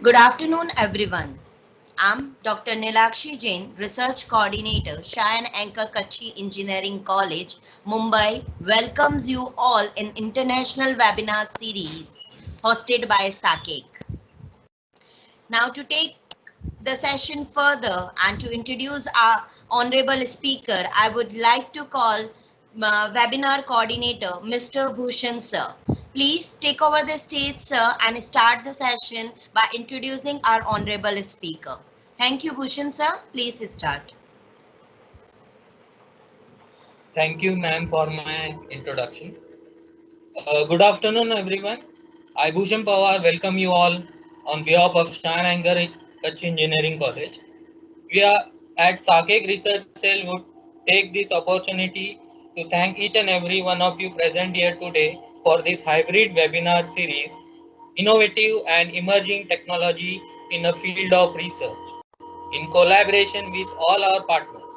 Good afternoon, everyone. I'm Dr. Nilakshi Jain, Research Coordinator, Shayan Anchor Kachi Engineering College, Mumbai, welcomes you all in international webinar series hosted by SAKEC. Now, to take the session further and to introduce our honorable speaker, I would like to call webinar coordinator, Mr. Bhushan sir. Please take over the stage, sir, and start the session by introducing our honorable speaker. Thank you, Bhushan sir. Please start. Thank you, ma'am, for my introduction. Good afternoon, everyone. I, Bhushan Pawar, welcome you all on behalf of Shan Angar Kutch Engineering College. We are at Sakek Research Cell would take this opportunity to thank each and every one of you present here today for this hybrid webinar series, Innovative and Emerging Technology in the Field of Research, in collaboration with all our partners.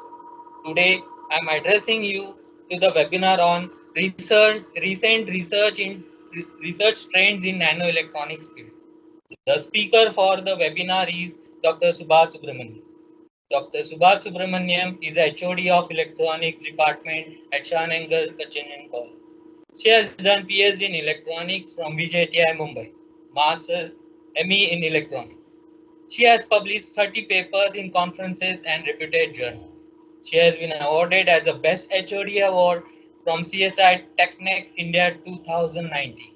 Today, I am addressing you to the webinar on recent research trends in nanoelectronics field. The speaker for the webinar is Dr. Subhash Subramanian. Dr. Subhash Subramaniam is HOD of Electronics Department at Shahanangar Engineering College. She has done PhD in Electronics from VJTI Mumbai, Master's ME in Electronics. She has published 30 papers in conferences and reputed journals. She has been awarded as the Best HOD Award from CSI TechNext India 2019.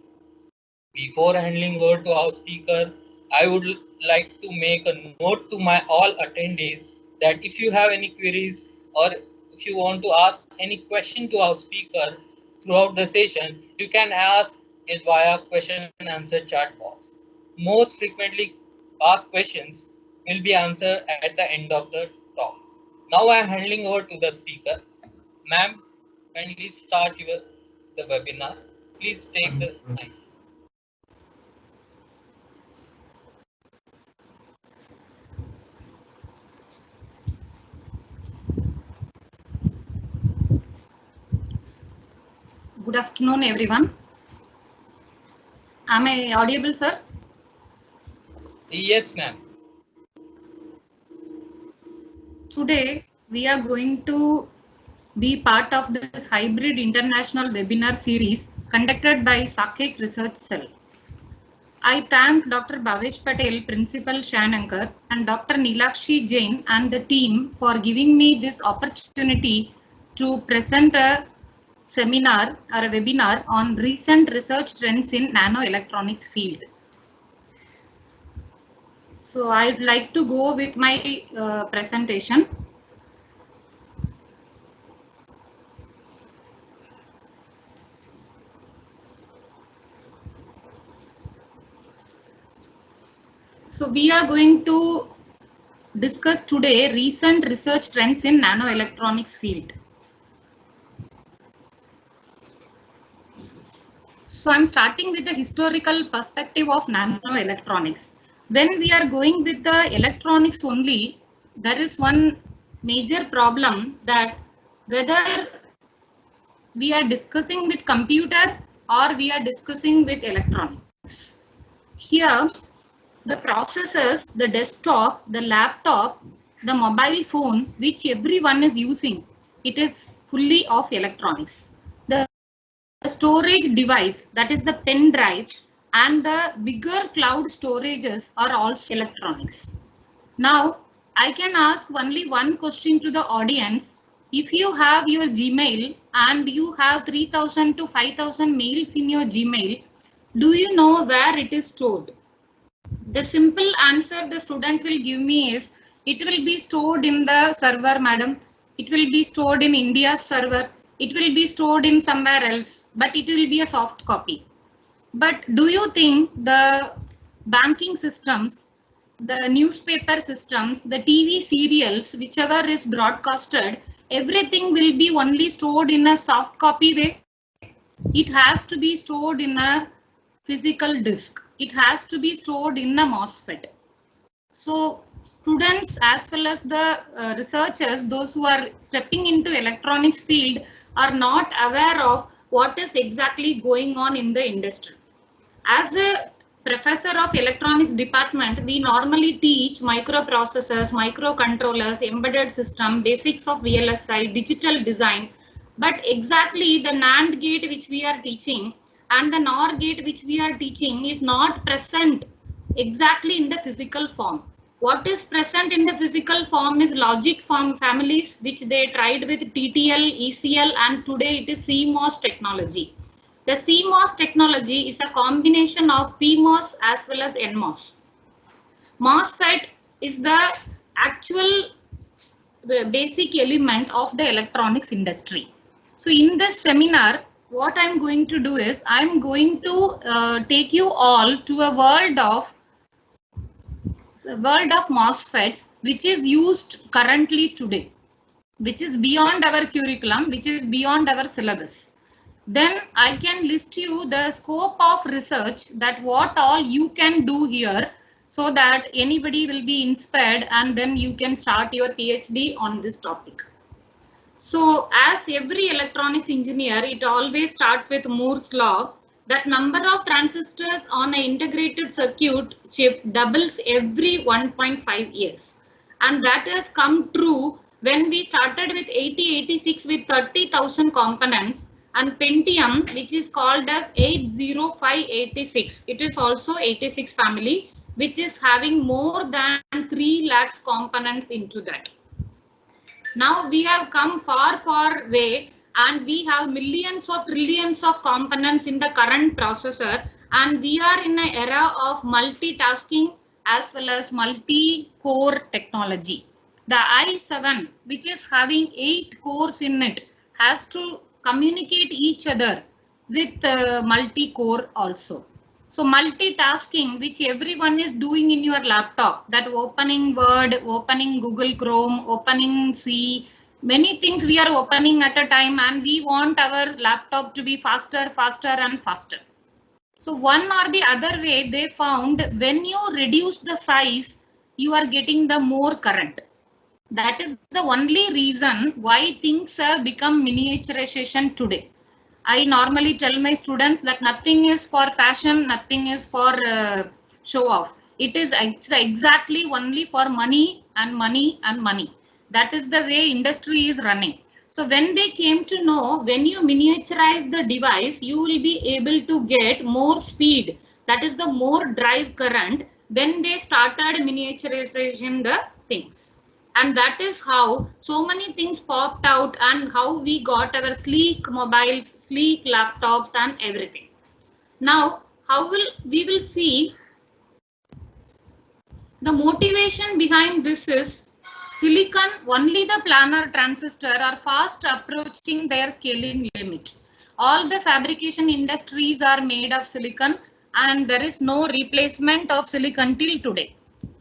Before handing over to our speaker, I would like to make a note to my all attendees that if you have any queries or if you want to ask any question to our speaker throughout the session, you can ask it via question and answer chat box. Most frequently asked questions will be answered at the end of the talk. Now I am handing over to the speaker. Ma'am, kindly start the webinar. Please take the time. Good afternoon, everyone. Am I audible, sir? Yes, ma'am. Today, we are going to be part of this hybrid international webinar series conducted by Sakek Research Cell. I thank Dr. Bhavesh Patel, Principal Shanankar, and Dr. Nilakshi Jain and the team for giving me this opportunity to present a seminar or a webinar on recent research trends in nanoelectronics field. So I'd like to go with my presentation. So we are going to discuss today recent research trends in nanoelectronics field. So I'm starting with the historical perspective of nanoelectronics. When we are going with the electronics only, there is one major problem that whether we are discussing with computer or we are discussing with electronics. Here, the processors, the desktop, the laptop, the mobile phone, which everyone is using, it is fully of electronics. The storage device, that is the pen drive, and the bigger cloud storages are also electronics. Now, I can ask only one question to the audience. If you have your Gmail and you have 3000 to 5000 mails in your Gmail, do you know where it is stored? The simple answer the student will give me is it will be stored in the server, madam. It will be stored in India's server. It will be stored in somewhere else, but it will be a soft copy. But do you think the banking systems, the newspaper systems, the TV serials, whichever is broadcasted, everything will be only stored in a soft copy way? It has to be stored in a physical disk. It has to be stored in a MOSFET. So students as well as the researchers, those who are stepping into electronics field are not aware of what is exactly going on in the industry. As a professor of electronics department, we normally teach microprocessors, microcontrollers, embedded system, basics of VLSI, digital design. But exactly the NAND gate which we are teaching and the NOR gate which we are teaching is not present exactly in the physical form. What is present in the physical form is logic form families, which they tried with TTL, ECL, and today it is CMOS technology. The CMOS technology is a combination of PMOS as well as NMOS. MOSFET is the actual basic element of the electronics industry. So in this seminar, what I'm going to do is I'm going to take you all to a world of MOSFETs, which is used currently today, which is beyond our curriculum, which is beyond our syllabus. Then I can list you the scope of research that what all you can do here so that anybody will be inspired and then you can start your PhD on this topic. So as every electronics engineer, it always starts with Moore's law that number of transistors on an integrated circuit chip doubles every 1.5 years. And that has come true when we started with 8086 with 30,000 components and Pentium, which is called as 80586. It is also 86 family, which is having more than 3 lakhs components into that. Now we have come far way and we have millions of trillions of components in the current processor, and we are in an era of multitasking as well as multi-core technology. The i7, which is having 8 cores in it, has to communicate each other with multi-core also. So multitasking, which everyone is doing in your laptop, that opening Word, opening Google Chrome, opening C, many things we are opening at a time, and we want our laptop to be faster, faster and faster. So one or the other way they found, when you reduce the size, you are getting the more current. That is the only reason why things have become miniaturization today. I normally tell my students that nothing is for fashion, nothing is for show off. It is exactly only for money and money and money. That is the way industry is running. So when they came to know, when you miniaturize the device, you will be able to get more speed. That is the more drive current. Then they started miniaturization the things. And that is how so many things popped out and how we got our sleek mobiles, sleek laptops and everything. Now, how we will see the motivation behind this is silicon, only the planar transistor are fast approaching their scaling limit. All the fabrication industries are made of silicon and there is no replacement of silicon till today.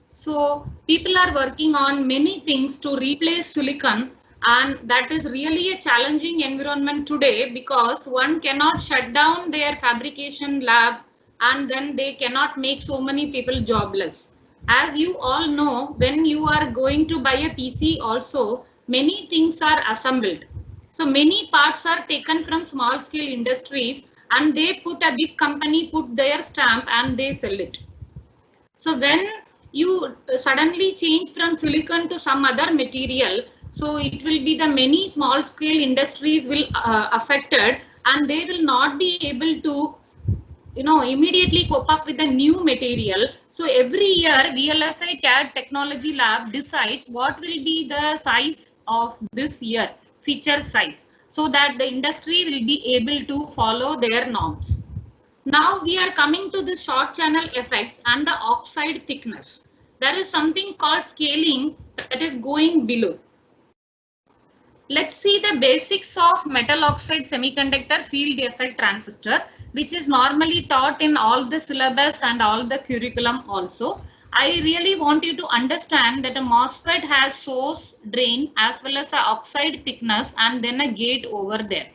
So people are working on many things to replace silicon, and that is really a challenging environment today because one cannot shut down their fabrication lab and then they cannot make so many people jobless. As you all know, when you are going to buy a PC also, many things are assembled. So many parts are taken from small scale industries and they put a big company, put their stamp and they sell it. So when you suddenly change from silicon to some other material, so it will be the many small scale industries will affected and they will not be able to immediately cope up with the new material. So every year VLSI CAD technology lab decides what will be the size of this year, feature size, so that the industry will be able to follow their norms. Now we are coming to the short channel effects and the oxide thickness. There is something called scaling that is going below. Let's see the basics of metal oxide semiconductor field effect transistor, which is normally taught in all the syllabus and all the curriculum also. I really want you to understand that a MOSFET has source, drain as well as a oxide thickness and then a gate over there.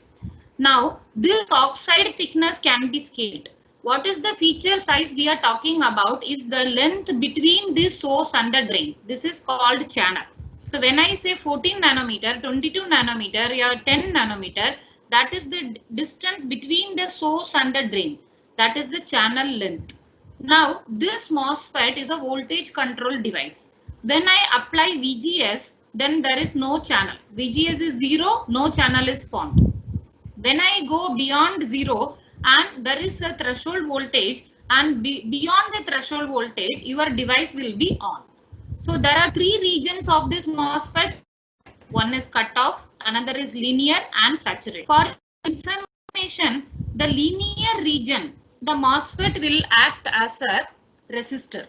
Now, this oxide thickness can be scaled. What is the feature size we are talking about is the length between this source and the drain. This is called channel. So when I say 14 nanometer, 22 nanometer or 10 nanometer, that is the distance between the source and the drain. That is the channel length. Now this MOSFET is a voltage control device. When I apply VGS, then there is no channel. VGS is 0, no channel is formed. When I go beyond 0 and there is a threshold voltage, and beyond the threshold voltage your device will be on. So there are three regions of this MOSFET. One is cutoff, another is linear and saturated. For information, the linear region, the MOSFET will act as a resistor.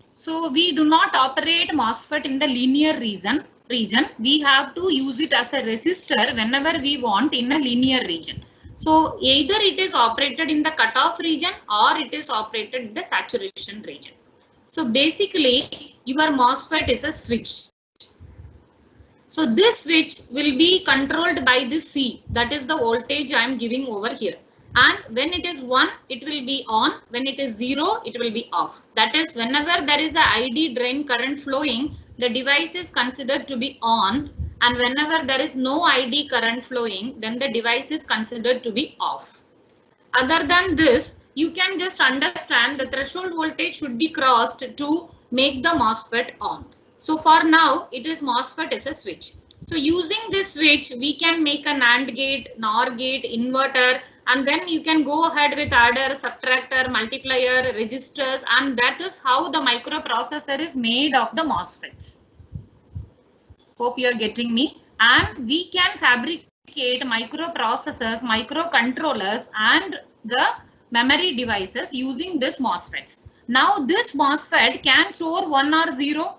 So we do not operate MOSFET in the linear region. We have to use it as a resistor whenever we want in a linear region. So either it is operated in the cutoff region or it is operated in the saturation region. So basically your MOSFET is a switch. So this switch will be controlled by this C, that is the voltage I am giving over here. And when it is 1, it will be on. When it is 0, it will be off. That is, whenever there is a ID drain current flowing, the device is considered to be on. And whenever there is no ID current flowing, then the device is considered to be off. Other than this, you can just understand the threshold voltage should be crossed to make the MOSFET on. So for now, it is MOSFET is a switch. So using this switch, we can make a NAND gate, NOR gate, inverter, and then you can go ahead with adder, subtractor, multiplier, registers, and that is how the microprocessor is made of the MOSFETs. Hope you are getting me. And we can fabricate microprocessors, microcontrollers, and the memory devices using this MOSFETs. Now this MOSFET can store 1 or 0.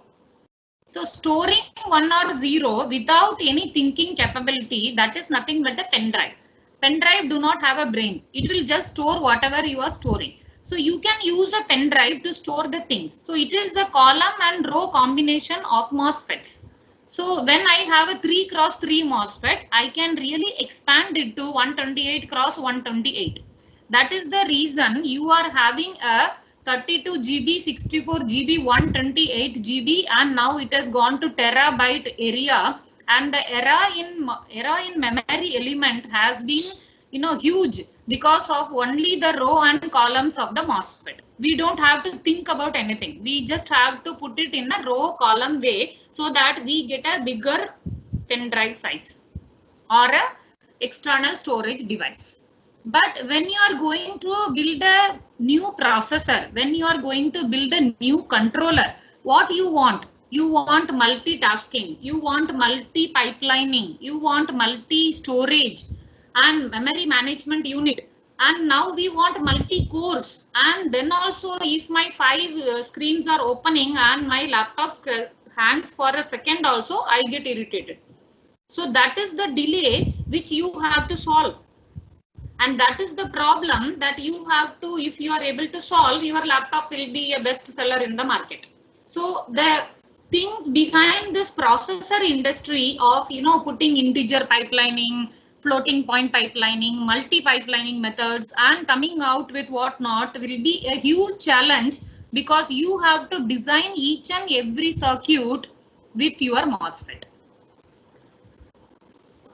So storing 1 or 0 without any thinking capability, that is nothing but a pen drive. Pen drive do not have a brain. It will just store whatever you are storing. So you can use a pen drive to store the things. So it is a column and row combination of MOSFETs. So when I have a 3 cross 3 MOSFET, I can really expand it to 128 cross 128. That is the reason you are having a 32 GB, 64 GB, 128 GB, and now it has gone to terabyte area, and the error in memory element has been huge because of only the row and columns of the MOSFET. We don't have to think about anything. We just have to put it in a row column way so that we get a bigger pen drive size or a external storage device. But when you are going to build a new processor, when you are going to build a new controller, what you want? You want multitasking, you want multi-pipelining, you want multi-storage and memory management unit. And now we want multi-cores. And then also if my 5 screens are opening and my laptop hangs for a second also, I get irritated. So that is the delay which you have to solve. And that is the problem that you have to, if you are able to solve, your laptop will be a best seller in the market. So the things behind this processor industry of putting integer pipelining, floating point pipelining, multi-pipelining methods, and coming out with whatnot will be a huge challenge, because you have to design each and every circuit with your MOSFET.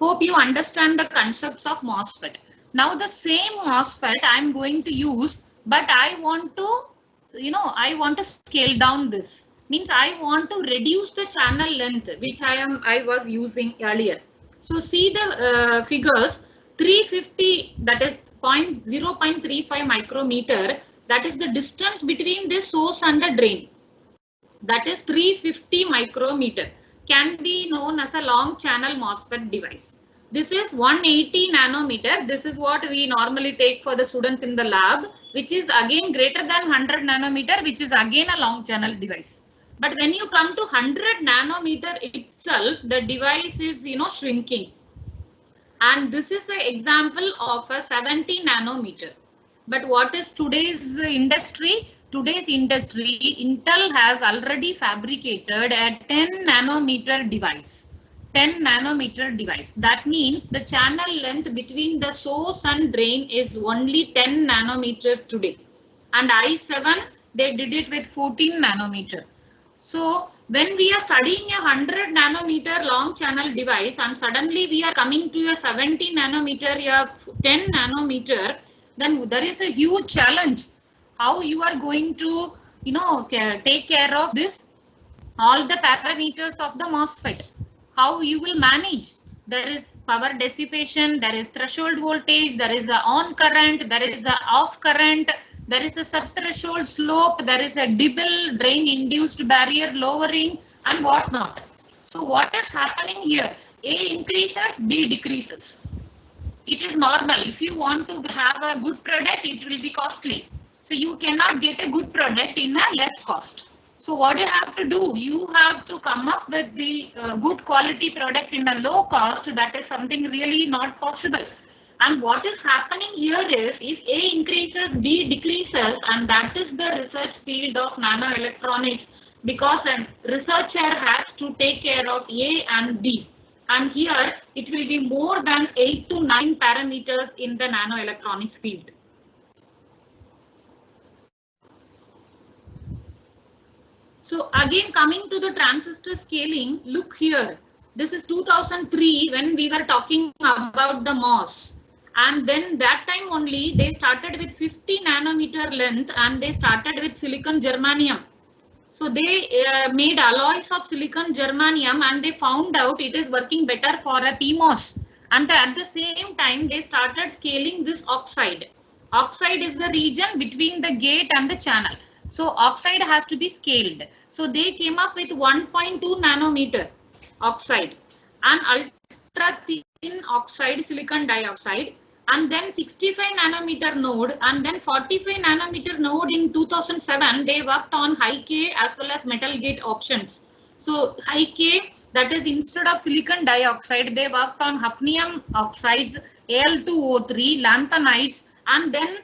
Hope you understand the concepts of MOSFET. Now the same MOSFET I am going to use, but I want to scale down this. Means I want to reduce the channel length which I was using earlier. So see the figures, 350, that is 0.35 micrometer, that is the distance between the source and the drain. That is 350 micrometer, can be known as a long channel MOSFET device. This is 180 nanometer. This is what we normally take for the students in the lab, which is again greater than 100 nanometer, which is again a long channel device. But when you come to 100 nanometer itself, the device is shrinking. And this is an example of a 70 nanometer. But what is today's industry? Today's industry, Intel has already fabricated a 10 nanometer device. 10 nanometer device. That means the channel length between the source and drain is only 10 nanometer today. And i7, they did it with 14 nanometer. So when we are studying a 100 nanometer long channel device and suddenly we are coming to a 70 nanometer or 10 nanometer, then there is a huge challenge. how you are going to, take care of this, all the parameters of the MOSFET, how you will manage. There is power dissipation, there is threshold voltage, there is a on current, there is a off current, there is a sub-threshold slope, there is a Dibble drain induced barrier lowering and whatnot. So what is happening here? A increases, B decreases. It is normal. If you want to have a good product, it will be costly. So you cannot get a good product in a less cost. So what you have to do, you have to come up with the good quality product in a low cost. That is something really not possible. And what is happening here is, if A increases, B decreases, and that is the research field of nanoelectronics, because a researcher has to take care of A and B. And here it will be more than 8 to 9 parameters in the nanoelectronics field. So again, coming to the transistor scaling, look here. This is 2003 when we were talking about the MOS. And then that time only they started with 50 nanometer length and they started with silicon germanium. So they made alloys of silicon germanium and they found out it is working better for a PMOS. And at the same time, they started scaling this oxide. Oxide is the region between the gate and the channel. So oxide has to be scaled. So they came up with 1.2 nanometer oxide and ultra thin oxide silicon dioxide, and then 65 nanometer node, and then 45 nanometer node in 2007. They worked on high K as well as metal gate options. So high K, that is instead of silicon dioxide, they worked on hafnium oxides, Al2O3, lanthanides, and then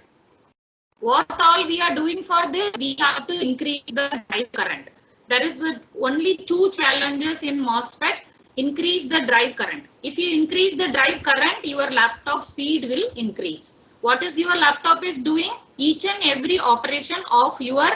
what all we are doing for this, we have to increase the drive current. There is only two challenges in MOSFET. Increase the drive current. If you increase the drive current, your laptop speed will increase. What is your laptop is doing? Each and every operation of your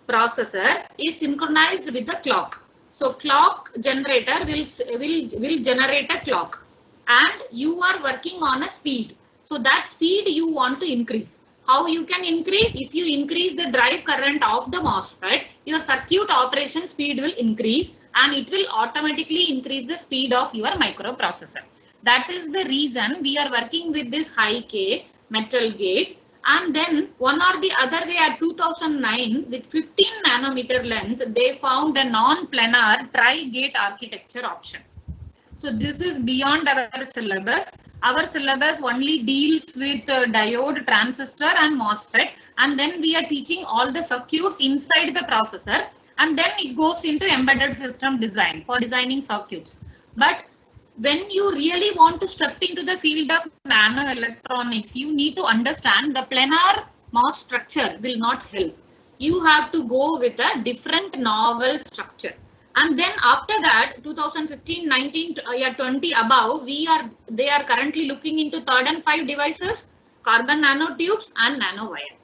processor is synchronized with the clock. So clock generator will generate a clock, and you are working on a speed. So that speed you want to increase. How you can increase? If you increase the drive current of the MOSFET, your circuit operation speed will increase and it will automatically increase the speed of your microprocessor. That is the reason we are working with this high K metal gate. And then one or the other way, at 2009 with 15 nanometer length, they found a non-planar tri-gate architecture option. So this is beyond our syllabus. Our syllabus only deals with diode, transistor and MOSFET, and then we are teaching all the circuits inside the processor, and then it goes into embedded system design for designing circuits. But when you really want to step into the field of nanoelectronics, you need to understand the planar MOS structure will not help. You have to go with a different novel structure. And then after that, 2015, 19, 20 above, they are currently looking into 3rd and 5 devices, carbon nanotubes and nanowire.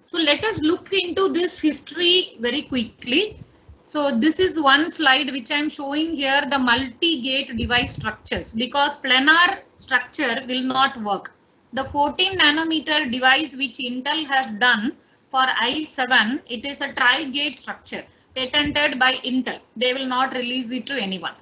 So let us look into this history very quickly. So this is one slide which I am showing here, the multi-gate device structures, because planar structure will not work. The 14 nanometer device which Intel has done for i7, it is a tri-gate structure patented by Intel. They will not release it to anyone.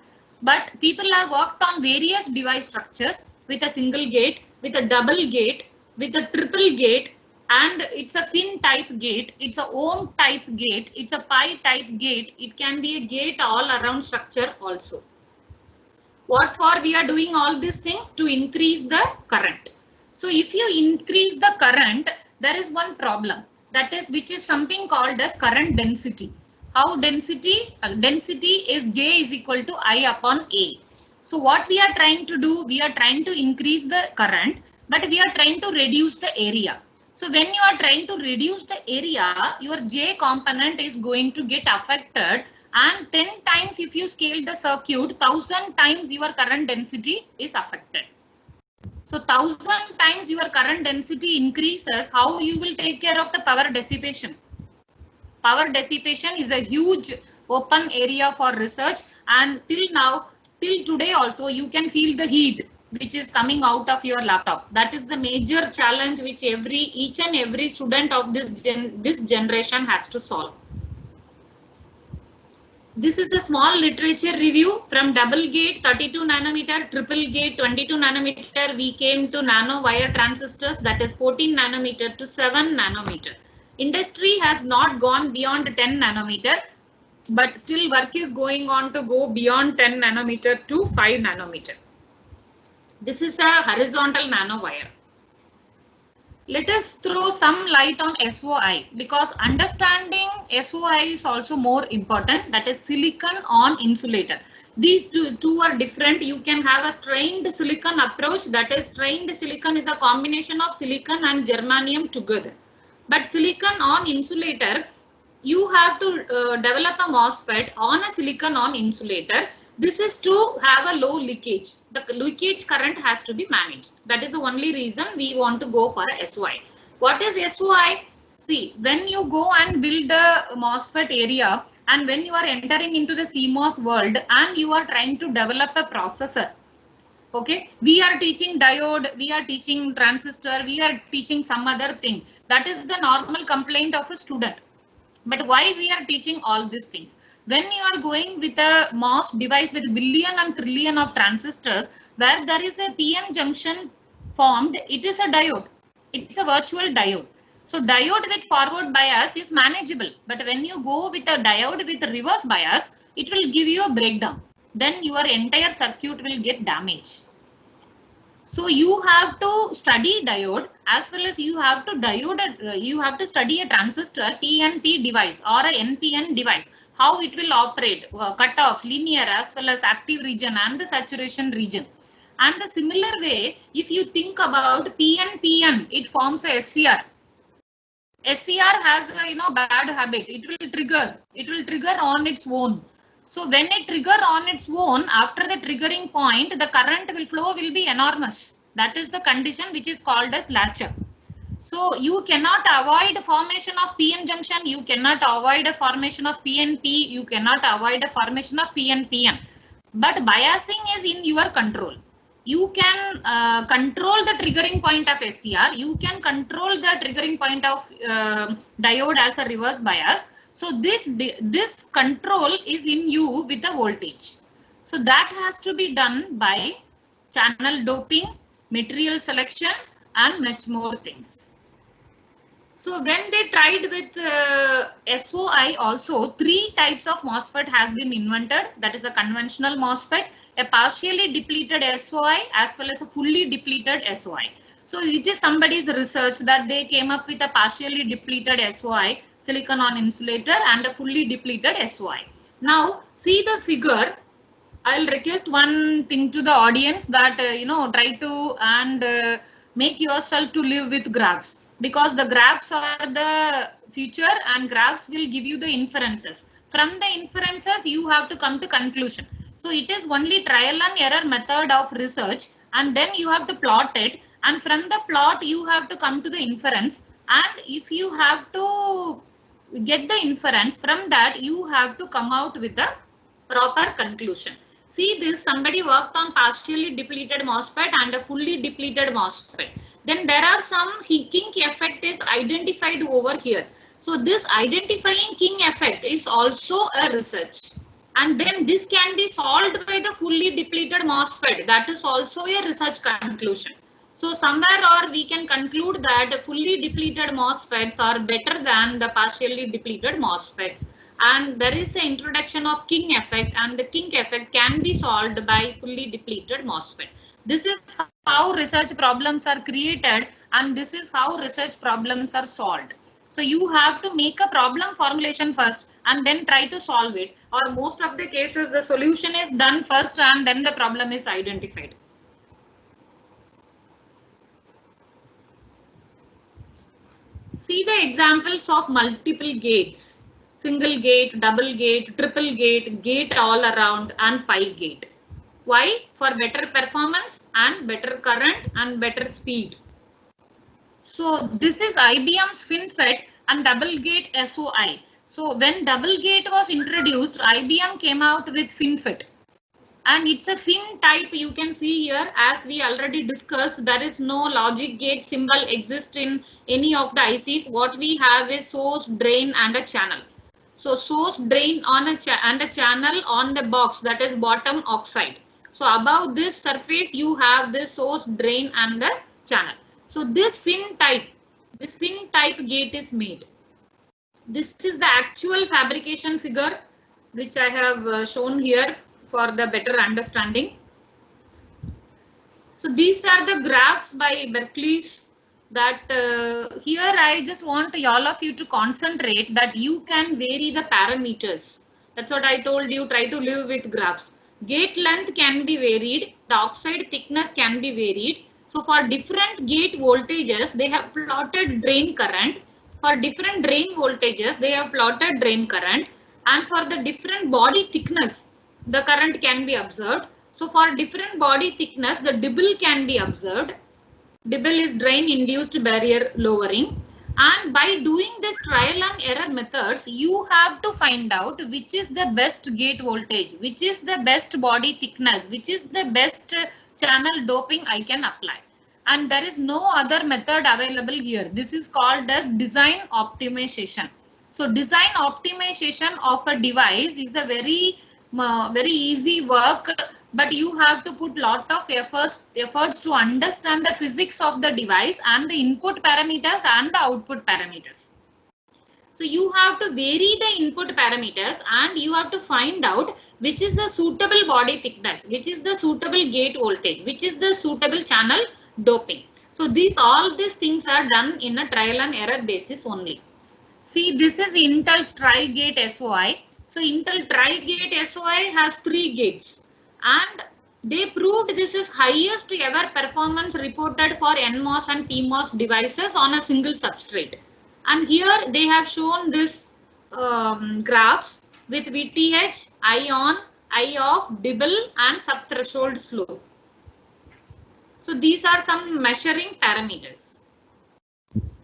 But people have worked on various device structures with a single gate, with a double gate, with a triple gate, and it's a fin type gate, it's a ohm type gate, it's a pi type gate. It can be a gate all around structure also. What for we are doing all these things? To increase the current. So if you increase the current, there is one problem, that is which is something called as current density. How density? Density is J is equal to I upon A. So what we are trying to do, we are trying to increase the current, but we are trying to reduce the area. So when you are trying to reduce the area, your J component is going to get affected, and 10 times if you scale the circuit, 1000 times your current density is affected. So 1000 times your current density increases, how you will take care of the power dissipation? Power dissipation is a huge open area for research, and till today also you can feel the heat which is coming out of your laptop. That is the major challenge which each and every student of this generation has to solve. This is a small literature review from double gate 32 nanometer, triple gate 22 nanometer. We came to nano wire transistors, that is 14 nanometer to 7 nanometer. Industry has not gone beyond 10 nanometer, but still work is going on to go beyond 10 nanometer to 5 nanometer. This is a horizontal nanowire. Let us throw some light on SOI, because understanding SOI is also more important, that is silicon on insulator. These two are different. You can have a strained silicon approach, that is strained silicon is a combination of silicon and germanium together. But silicon on insulator, you have to develop a MOSFET on a silicon on insulator. This is to have a low leakage. The leakage current has to be managed. That is the only reason we want to go for a SOI. What is SOI? See, when you go and build the MOSFET area, and when you are entering into the CMOS world and you are trying to develop a processor, okay, we are teaching diode, we are teaching transistor, we are teaching some other thing. That is the normal complaint of a student. But why we are teaching all these things? When you are going with a MOS device with billion and trillion of transistors, where there is a PN junction formed, it is a diode. It's a virtual diode. So diode with forward bias is manageable. But when you go with a diode with reverse bias, it will give you a breakdown. Then your entire circuit will get damaged. So you have to study diode, as well as you have to study a transistor PNP device or a NPN device, how it will operate, cutoff, linear, as well as active region and the saturation region. And the similar way, if you think about PNPN, it forms a SCR. SCR has a bad habit. It will trigger on its own. So when it trigger on its own, after the triggering point, the current flow will be enormous. That is the condition which is called as latch-up. So you cannot avoid formation of PN junction. You cannot avoid a formation of PNP. You cannot avoid a formation of PNPN. But biasing is in your control. You can control the triggering point of SCR. You can control the triggering point of diode as a reverse bias. So this control is in you with the voltage. So that has to be done by channel doping, material selection, and much more things. So when they tried with SOI also, 3 types of MOSFET has been invented. That is a conventional MOSFET, a partially depleted SOI, as well as a fully depleted SOI. So it is somebody's research that they came up with a partially depleted SOI, silicon on insulator, and a fully depleted SOI. Now see the figure. I'll request one thing to the audience that try to and make yourself to live with graphs, because the graphs are the future and graphs will give you the inferences. From the inferences you have to come to conclusion. So it is only trial and error method of research, and then you have to plot it, and from the plot you have to come to the inference, and if you have to get the inference from that, you have to come out with a proper conclusion. See this, somebody worked on partially depleted MOSFET and a fully depleted MOSFET. Then there are some kink effect is identified over here. So this identifying kink effect is also a research. And then this can be solved by the fully depleted MOSFET. That is also a research conclusion. So somewhere or we can conclude that fully depleted MOSFETs are better than the partially depleted MOSFETs. And there is an introduction of kink effect, and the kink effect can be solved by fully depleted MOSFET. This is how research problems are created, and this is how research problems are solved. So you have to make a problem formulation first and then try to solve it, or most of the cases the solution is done first and then the problem is identified. See the examples of multiple gates: single gate, double gate, triple gate, gate all around, and pipe gate. Why? For better performance and better current and better speed. So this is IBM's FinFET and double gate SOI. So when double gate was introduced, IBM came out with FinFET. and it's a fin type. You can see here, as we already discussed, there is no logic gate symbol exist in any of the ICs. What we have is source, drain, and a channel. So source, drain on and a channel on the box, that is bottom oxide. So above this surface you have this source, drain, and the channel. So this fin type gate is made. This is the actual fabrication figure which I have shown here for the better understanding. So these are the graphs by Berkeley's, that here I just want all of you to concentrate that you can vary the parameters. That's what I told you, try to live with graphs. Gate length can be varied, the oxide thickness can be varied. So for different gate voltages, they have plotted drain current. For different drain voltages, they have plotted drain current. And for the different body thickness, the current can be observed. So for different body thickness, the Dibble can be observed. Dibble is drain induced barrier lowering. And by doing this trial and error methods, you have to find out which is the best gate voltage, which is the best body thickness, which is the best channel doping I can apply. And there is no other method available here. This is called as design optimization. So design optimization of a device is a very easy work, but you have to put lot of efforts to understand the physics of the device and the input parameters and the output parameters. So you have to vary the input parameters and you have to find out which is the suitable body thickness, which is the suitable gate voltage, which is the suitable channel doping. So all these things are done in a trial and error basis only. See, this is Intel's Tri-Gate SOI. So Intel Tri-Gate SOI has 3 gates, and they proved this is highest ever performance reported for NMOS and PMOS devices on a single substrate. And here they have shown this graphs with VTH, I on, I off, Dibble, and subthreshold slope. So these are some measuring parameters.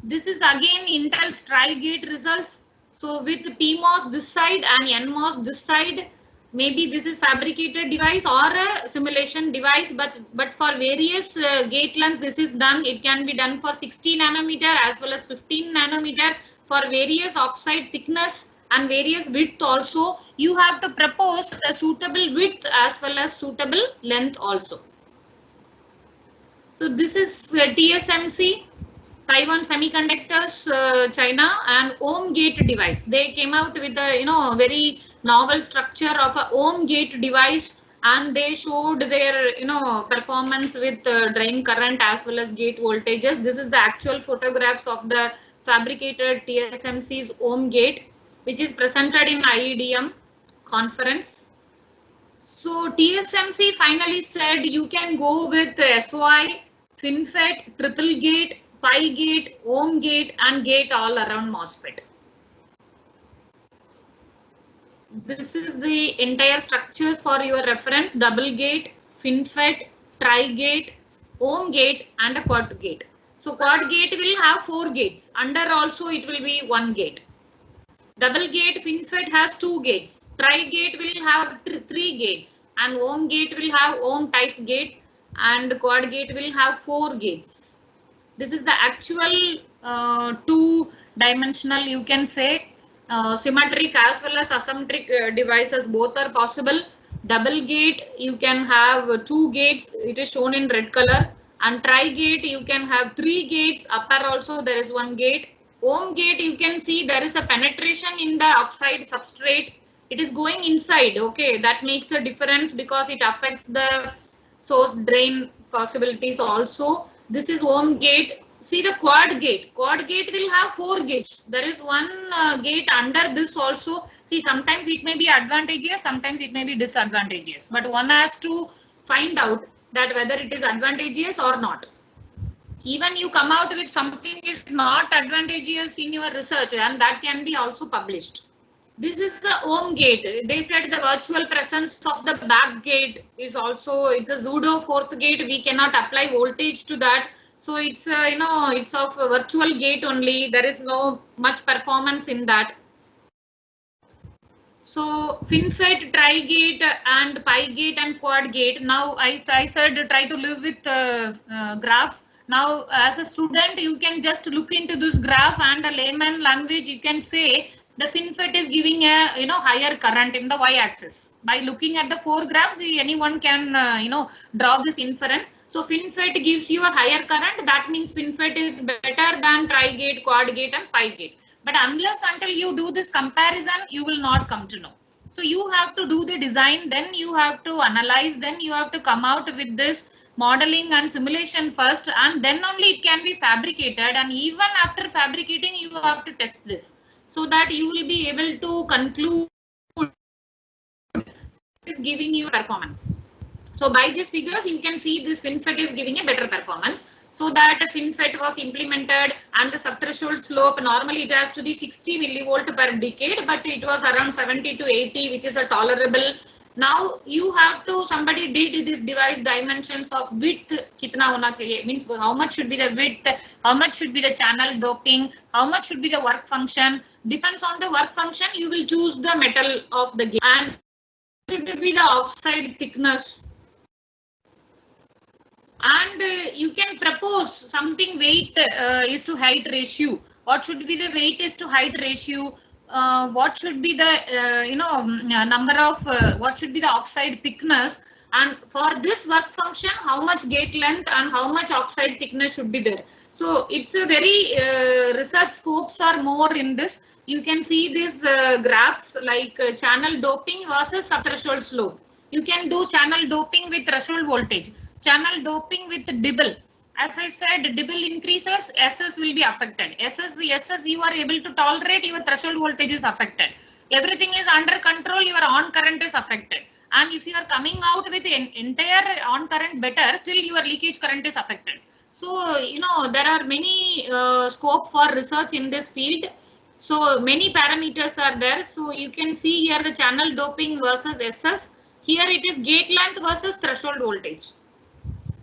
This is again Intel's Tri-Gate results. So with PMOS this side and NMOS this side, maybe this is fabricated device or a simulation device, but for various gate length this is done. It can be done for 60 nanometer as well as 15 nanometer, for various oxide thickness and various width also. You have to propose a suitable width as well as suitable length also. So this is TSMC, Taiwan Semiconductors, China, and ohm gate device. They came out with a very novel structure of a ohm gate device, and they showed their performance with drain current as well as gate voltages. This is the actual photographs of the fabricated TSMC's ohm gate, which is presented in IEDM conference. So TSMC finally said you can go with SOI, FinFET, triple gate, pi gate, ohm gate, and gate all around MOSFET. This is the entire structures for your reference: double gate, FinFET, tri-gate, ohm gate, and a quad gate. So quad gate will have 4 gates. Under also it will be 1 gate. Double gate FinFET has 2 gates. Tri-gate will have 3 gates, and ohm gate will have ohm type gate, and quad gate will have 4 gates. This is the actual 2-dimensional, you can say, symmetric as well as asymmetric devices. Both are possible. Double gate, you can have 2 gates. It is shown in red color. And tri-gate, you can have 3 gates. Upper also there is 1 gate. Ohm gate, you can see there is a penetration in the oxide substrate. It is going inside. Okay, that makes a difference because it affects the source drain possibilities also. This is ohm gate. See the quad gate. Quad gate will have 4 gates. There is 1 gate under this also. See, sometimes it may be advantageous, sometimes it may be disadvantageous. But one has to find out that whether it is advantageous or not. Even you come out with something is not advantageous in your research, and that can be also published. This is the ohm gate. They said the virtual presence of the back gate is also, it's a pseudo 4th gate. We cannot apply voltage to that. So it's it's of a virtual gate only. There is no much performance in that. So FinFET, Tri-Gate and Pi-Gate and Quad-Gate. Now I said try to live with graphs. Now as a student, you can just look into this graph and a layman language, you can say the FinFET is giving a higher current in the y-axis. By looking at the four graphs, anyone can draw this inference. So FinFET gives you a higher current. That means FinFET is better than Tri-Gate, Quad-Gate and Pi-Gate. But unless until you do this comparison, you will not come to know. So you have to do the design, then you have to analyze, then you have to come out with this modeling and simulation first, and then only it can be fabricated. And even after fabricating, you have to test this so that you will be able to conclude is giving you performance. So by these figures, you can see this FinFET is giving a better performance. So that FinFET was implemented and the subthreshold slope, normally it has to be 60 millivolt per decade, but it was around 70 to 80, which is a tolerable. Now you have to, somebody did this device dimensions of width, kitna hona chahiye, means how much should be the width, how much should be the channel doping, how much should be the work function. Depends on the work function, you will choose the metal of the gate, and it will be the oxide thickness. And you can propose something weight is to height ratio. What should be the weight is to height ratio? What should be the number of what should be the oxide thickness? And for this work function, how much gate length and how much oxide thickness should be there? So it's a very research scopes are more in this. You can see these graphs like channel doping versus subthreshold slope. You can do channel doping with threshold voltage, channel doping with Dibble. As I said, Dibble increases, SS will be affected. SS you are able to tolerate, your threshold voltage is affected. Everything is under control, your on current is affected. And if you are coming out with an entire on current better, still your leakage current is affected. So, there are many scope for research in this field. So many parameters are there. So you can see here the channel doping versus SS. Here it is gate length versus threshold voltage.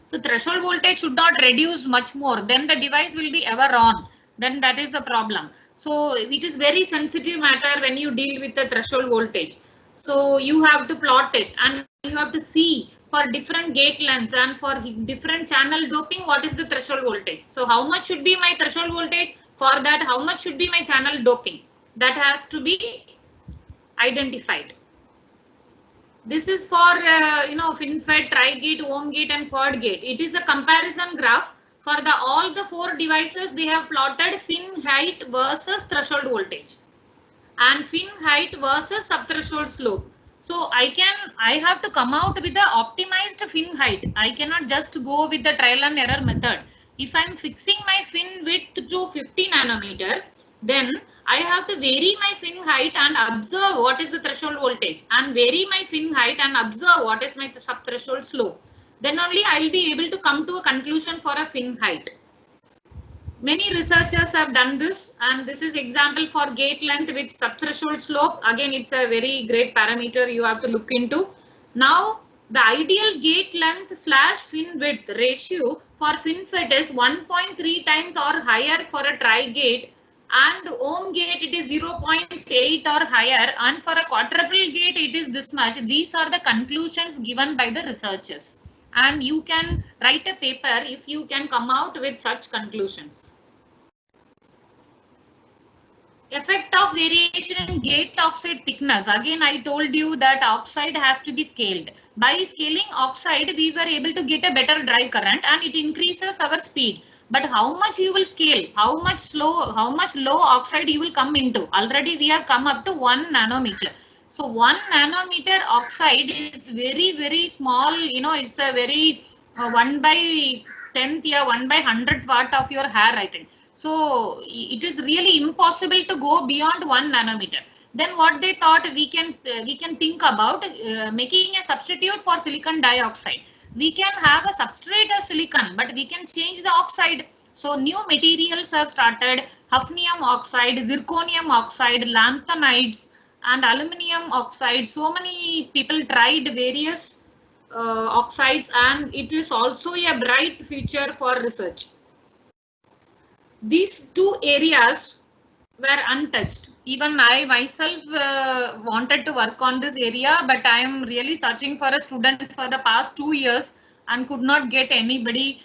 So threshold voltage should not reduce much more. Then the device will be ever on. Then that is a problem. So it is very sensitive matter when you deal with the threshold voltage. So you have to plot it and you have to see for different gate lengths and for different channel doping what is the threshold voltage. So how much should be my threshold voltage? For that, how much should be my channel doping? That has to be identified. This is for FinFET, Tri-Gate, Ohm-Gate and Quad-Gate. It is a comparison graph. For all the four devices, they have plotted fin height versus threshold voltage and fin height versus subthreshold slope. So I have to come out with the optimized fin height. I cannot just go with the trial and error method. If I am fixing my fin width to 50 nanometer, then I have to vary my fin height and observe what is the threshold voltage and vary my fin height and observe what is my subthreshold slope. Then only I will be able to come to a conclusion for a fin height. Many researchers have done this, and this is example for gate length with subthreshold slope. Again, it's a very great parameter you have to look into. Now, the ideal gate length / fin width ratio for FinFET is 1.3 times or higher for a Tri-Gate, and Ohm gate it is 0.8 or higher, and for a quadruple gate it is this much. These are the conclusions given by the researchers, and you can write a paper if you can come out with such conclusions. Effect of variation in gate oxide thickness. Again, I told you that oxide has to be scaled. By scaling oxide, we were able to get a better drive current and it increases our speed. But how much you will scale, how much low oxide you will come into? Already we have come up to 1 nanometer. So 1 nanometer oxide is very, very small. It's a very 1 by 10th, yeah, 1 by 100th part of your hair, I think. So it is really impossible to go beyond 1 nanometer. Then what they thought, we can think about making a substitute for silicon dioxide. We can have a substrate of silicon, but we can change the oxide. So new materials have started: hafnium oxide, zirconium oxide, lanthanides, and aluminium oxide. So many people tried various oxides, and it is also a bright future for research. These two areas were untouched. Even I myself wanted to work on this area, but I am really searching for a student for the past 2 years and could not get anybody.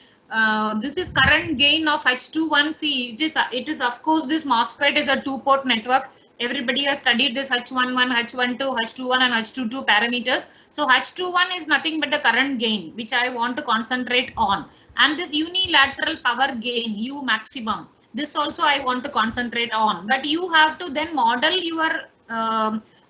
This is current gain of H21C. It is of course this MOSFET is a two-port network. Everybody has studied this H11, H12, H21 and H22 parameters. So H21 is nothing but the current gain, which I want to concentrate on. And this unilateral power gain, U maximum, this also I want to concentrate on. But you have to then model your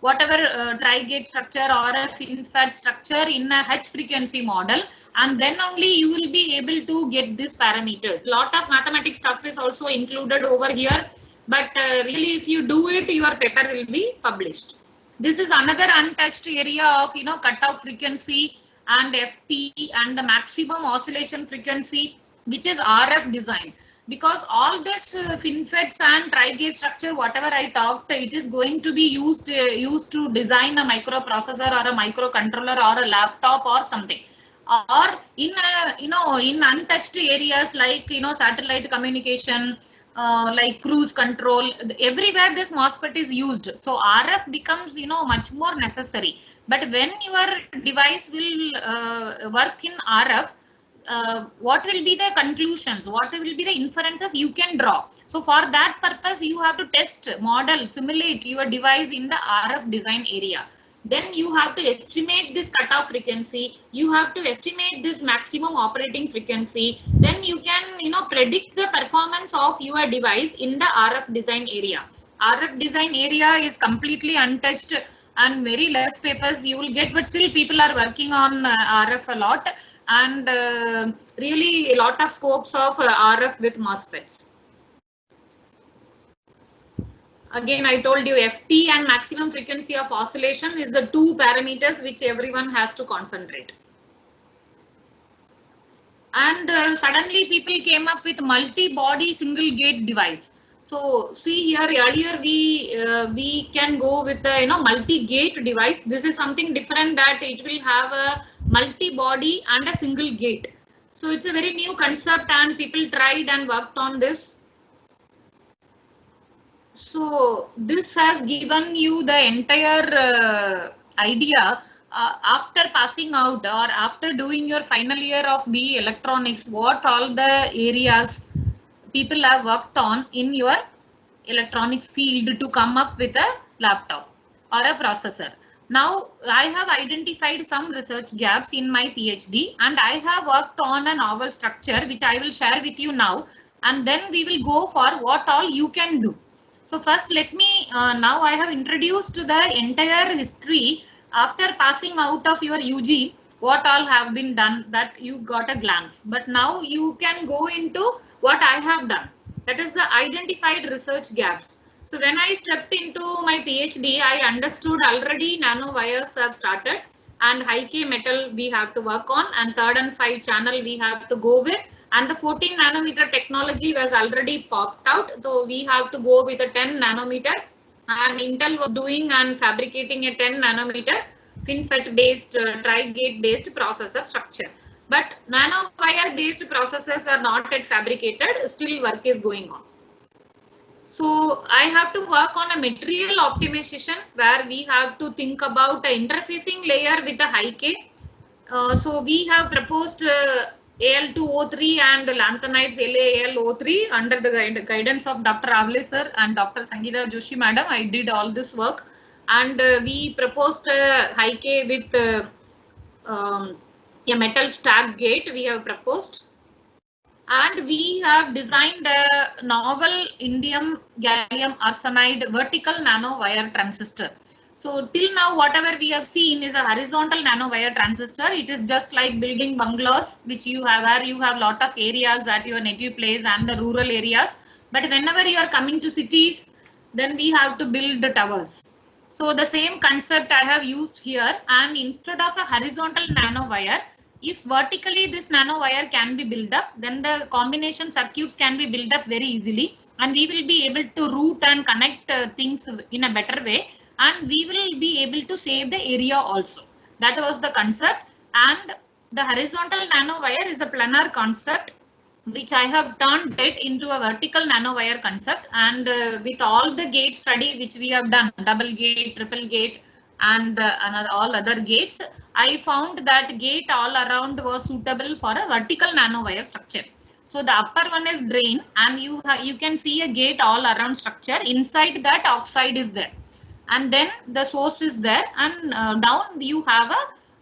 whatever tri-gate structure or a FinFET structure in a H frequency model, and then only you will be able to get these parameters. Lot of mathematics stuff is also included over here, but really if you do it, your paper will be published. This is another untouched area of cutoff frequency and FT and the maximum oscillation frequency, which is RF design. Because all this FinFETs and tri-gate structure, whatever I talked, it is going to be used to design a microprocessor or a microcontroller or a laptop or something. Or in in untouched areas like satellite communication, like cruise control, everywhere this MOSFET is used. So RF becomes much more necessary. But when your device will work in RF, what will be the conclusions, what will be the inferences you can draw? So for that purpose, you have to test, model, simulate your device in the RF design area. Then you have to estimate this cutoff frequency, you have to estimate this maximum operating frequency, then you can predict the performance of your device in the RF design area. RF design area is completely untouched and very less papers you will get, but still people are working on RF a lot, and really a lot of scopes of RF with MOSFETs. Again, I told you FT and maximum frequency of oscillation is the two parameters which everyone has to concentrate. And suddenly people came up with multi-body single gate device. So see here, earlier we can go with the multi-gate device. This is something different, that it will have a multi-body and a single gate. So it's a very new concept and people tried and worked on this. So this has given you the entire idea. After passing out or after doing your final year of BE electronics, what all the areas people have worked on in your electronics field to come up with a laptop or a processor. Now I have identified some research gaps in my PhD, and I have worked on a novel structure which I will share with you now, and then we will go for what all you can do. So first let me, now I have introduced the entire history after passing out of your UG, what all have been done, that you got a glance. But now you can go into what I have done. That is the identified research gaps. So when I stepped into my PhD, I understood already nanowires have started, and high K metal we have to work on, and 3rd and 5 channel we have to go with, and the 14 nanometer technology was already popped out. So we have to go with a 10 nanometer, and Intel was doing and fabricating a 10 nanometer FinFET based tri-gate based processor structure. But nanowire based processors are not yet fabricated, still work is going on. So I have to work on a material optimization where we have to think about an interfacing layer with a high K. So we have proposed AL2O3 and lanthanides LAL03 under the guidance of Dr. Avle sir and Dr. Sangeeta Joshi madam. I did all this work, and we proposed high K with a metal stack gate we have proposed. And we have designed a novel indium gallium arsenide vertical nanowire transistor. So till now, whatever we have seen is a horizontal nanowire transistor. It is just like building bungalows, which you have, where you have lot of areas at your native place and the rural areas. But whenever you are coming to cities, then we have to build the towers. So the same concept I have used here, and instead of a horizontal nanowire, if vertically this nanowire can be built up, then the combination circuits can be built up very easily, and we will be able to route and connect things in a better way, and we will be able to save the area also. That was the concept. And the horizontal nanowire is a planar concept. which I have turned it into a vertical nanowire concept. And with all the gate study which we have done, double gate, triple gate, and all other gates, I found that gate all around was suitable for a vertical nanowire structure. So the upper one is drain, and you can see a gate all around structure. Inside that, oxide is there, and then the source is there, and down you have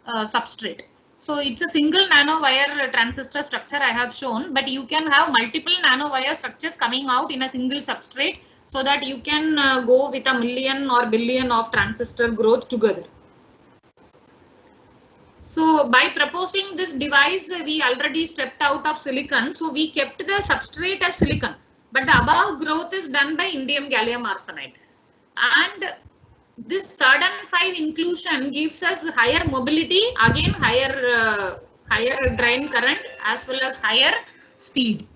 a substrate. So it's a single nanowire transistor structure I have shown, but you can have multiple nanowire structures coming out in a single substrate, so that you can go with a million or billion of transistor growth together. So by proposing this device, we already stepped out of silicon. So we kept the substrate as silicon, but the above growth is done by indium gallium arsenide. And this third and 5 inclusion gives us higher mobility, again higher drain current as well as higher speed.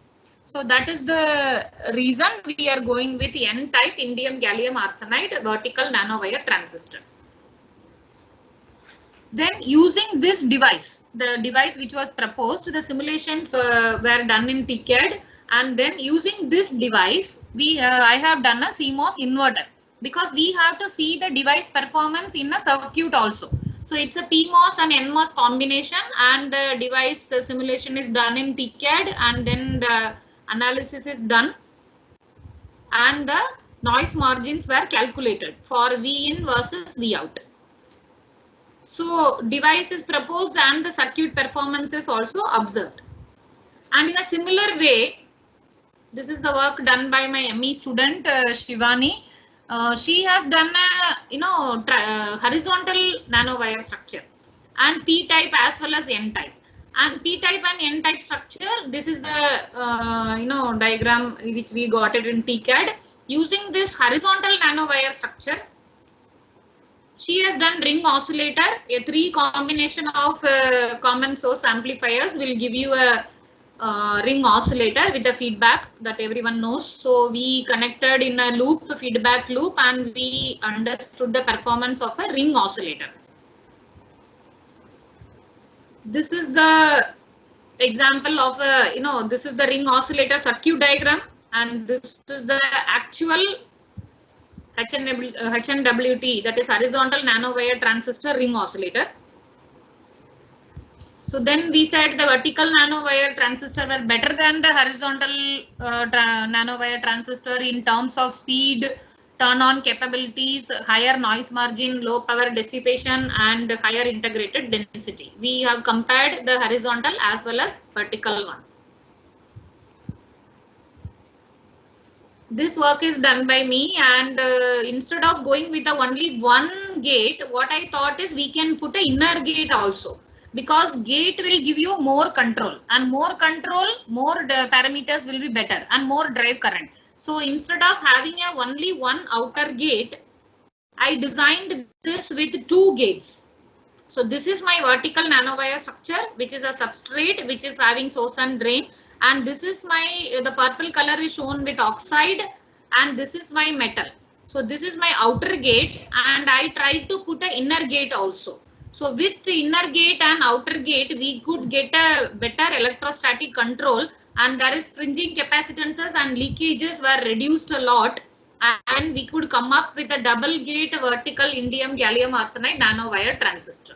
So that is the reason we are going with N-type indium gallium arsenide vertical nanowire transistor. Then using this device, the device which was proposed, the simulations were done in TCAD, and then using this device, I have done a CMOS inverter, because we have to see the device performance in a circuit also. So it's a PMOS and NMOS combination, and the device simulation is done in TCAD, and then the analysis is done, and the noise margins were calculated for V in versus V out. So device is proposed and the circuit performance is also observed. And in a similar way, this is the work done by my ME student Shivani. She has done a horizontal nanowire structure, and P-type as well as N-type. And P-type and N-type structure, this is the diagram which we got it in TCAD. Using this horizontal nanowire structure, she has done ring oscillator. A 3 combination of common source amplifiers will give you a ring oscillator with the feedback that everyone knows. So we connected in a loop, feedback loop, and we understood the performance of a ring oscillator. This is the example of a, this is the ring oscillator circuit diagram, and this is the actual HNWT, that is horizontal nanowire transistor ring oscillator. So then we said the vertical nanowire transistor were better than the horizontal nanowire transistor in terms of speed, turn on capabilities, higher noise margin, low power dissipation, and higher integrated density. We have compared the horizontal as well as vertical one. This work is done by me, and instead of going with the only one gate, what I thought is we can put an inner gate also, because gate will give you more control, and more control, more parameters will be better, and more drive current. So instead of having a only one outer gate, I designed this with 2 gates. So this is my vertical nanowire structure, which is a substrate which is having source and drain. And this is the purple color is shown with oxide, and this is my metal. So this is my outer gate, and I tried to put an inner gate also. So with the inner gate and outer gate, we could get a better electrostatic control, and there is fringing capacitances and leakages were reduced a lot, and we could come up with a double gate vertical indium gallium arsenide nanowire transistor.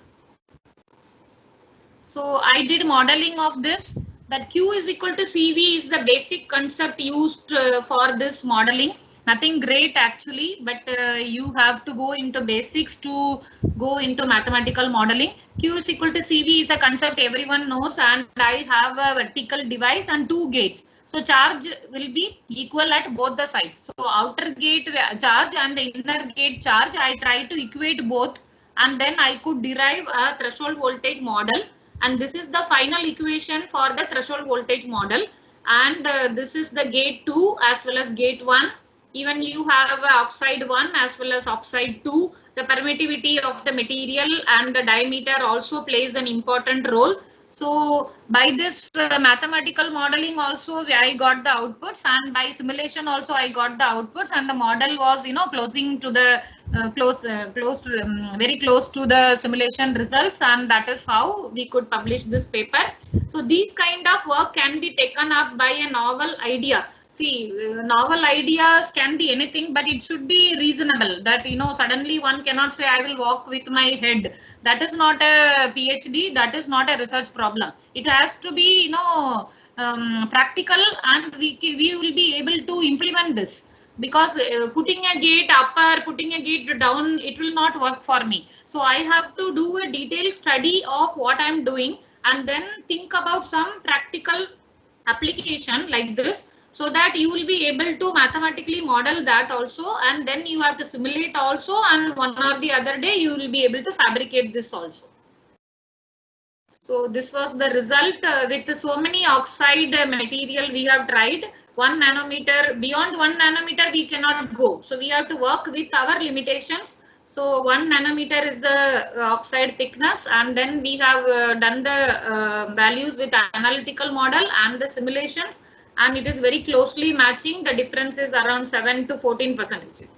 So I did modeling of this. That Q is equal to CV is the basic concept used for this modeling. Nothing great actually, but you have to go into basics to go into mathematical modeling. Q is equal to CV is a concept everyone knows, and I have a vertical device and 2 gates. So charge will be equal at both the sides. So outer gate charge and the inner gate charge, I try to equate both, and then I could derive a threshold voltage model. And this is the final equation for the threshold voltage model, and this is the gate 2 as well as gate 1. Even you have oxide 1 as well as oxide 2. The permittivity of the material and the diameter also plays an important role. So by this mathematical modeling also I got the outputs, and by simulation also I got the outputs, and the model was closing to the very close to the simulation results, and that is how we could publish this paper. So these kind of work can be taken up by a novel idea. See, novel ideas can be anything, but it should be reasonable. That suddenly one cannot say I will walk with my head. That is not a PhD. That is not a research problem. It has to be practical, and we will be able to implement this. Because putting a gate up or putting a gate down, it will not work for me. So I have to do a detailed study of what I am doing, and then think about some practical application like this, so that you will be able to mathematically model that also, and then you have to simulate also, and one or the other day you will be able to fabricate this also. So this was the result. With so many oxide material we have tried. 1 nanometer, beyond 1 nanometer we cannot go. So we have to work with our limitations. So 1 nanometer is the oxide thickness, and then we have done the values with analytical model and the simulations, and it is very closely matching. The difference is around 7 to 14%.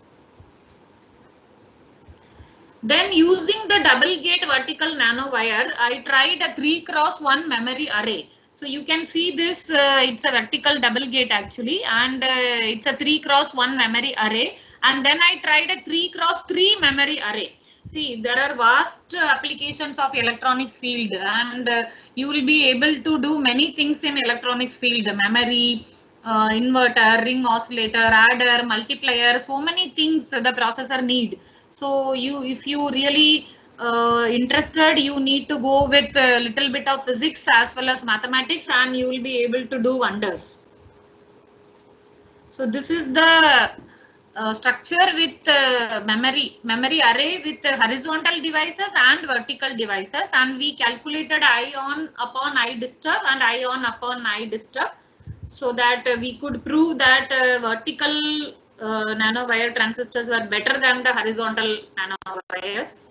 Then using the double gate vertical nanowire, I tried a 3x1 memory array. So you can see this, it's a vertical double gate actually, and it's a 3x1 memory array. And then I tried a 3x3 memory array. See, there are vast applications of electronics field, and you will be able to do many things in electronics field: memory, inverter, ring oscillator, adder, multiplier, so many things the processor need. So if you really interested, you need to go with a little bit of physics as well as mathematics, and you will be able to do wonders. So this is the structure with memory array with horizontal devices and vertical devices, and we calculated ion upon I disturb and ion upon I disturb, so that we could prove that vertical nanowire transistors were better than the horizontal nanowires.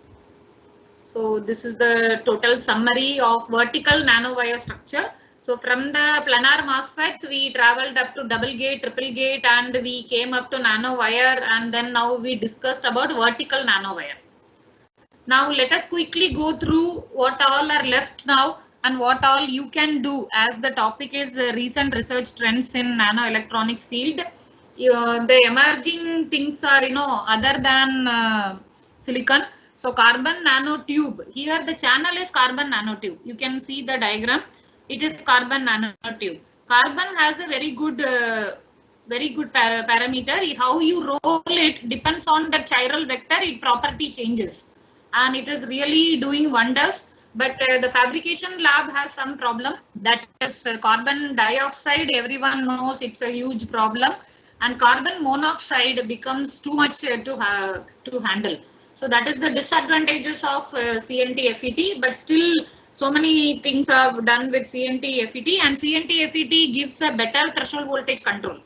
So this is the total summary of vertical nanowire structure. So from the planar MOSFETs, we traveled up to double gate, triple gate, and we came up to nanowire, and then now we discussed about vertical nanowire. Now let us quickly go through what all are left now and what all you can do, as the topic is recent research trends in nanoelectronics field. The emerging things are, other than silicon. So carbon nanotube, here the channel is carbon nanotube. You can see the diagram. It is carbon nanotube. Carbon has a very good parameter. How you roll it depends on the chiral vector. It property changes, and it is really doing wonders. But the fabrication lab has some problem. That is carbon dioxide. Everyone knows it's a huge problem, and carbon monoxide becomes too much to handle. So that is the disadvantages of CNT FET. But still, so many things are done with CNT FET, and CNT FET gives a better threshold voltage control.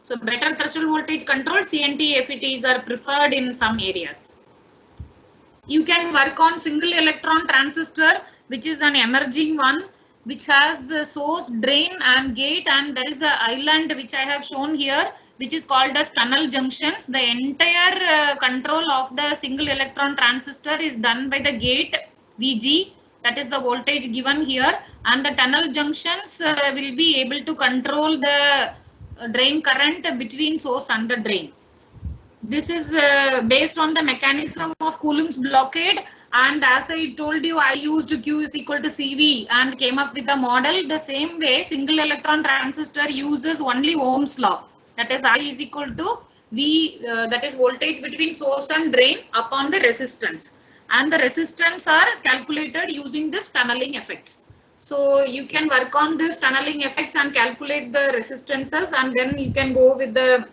So better threshold voltage control, CNT FETs are preferred in some areas. You can work on single electron transistor, which is an emerging one, which has source, drain and gate, and there is an island which I have shown here, which is called as tunnel junctions. The entire control of the single electron transistor is done by the gate VG, that is the voltage given here, and the tunnel junctions will be able to control the drain current between source and the drain. This is based on the mechanism of Coulomb's blockade, and as I told you, I used Q is equal to CV and came up with the model. The same way, single electron transistor uses only Ohm's law, that is I is equal to V, that is voltage between source and drain upon the resistance, and the resistance are calculated using this tunneling effects. So you can work on this tunneling effects and calculate the resistances, and then you can go with the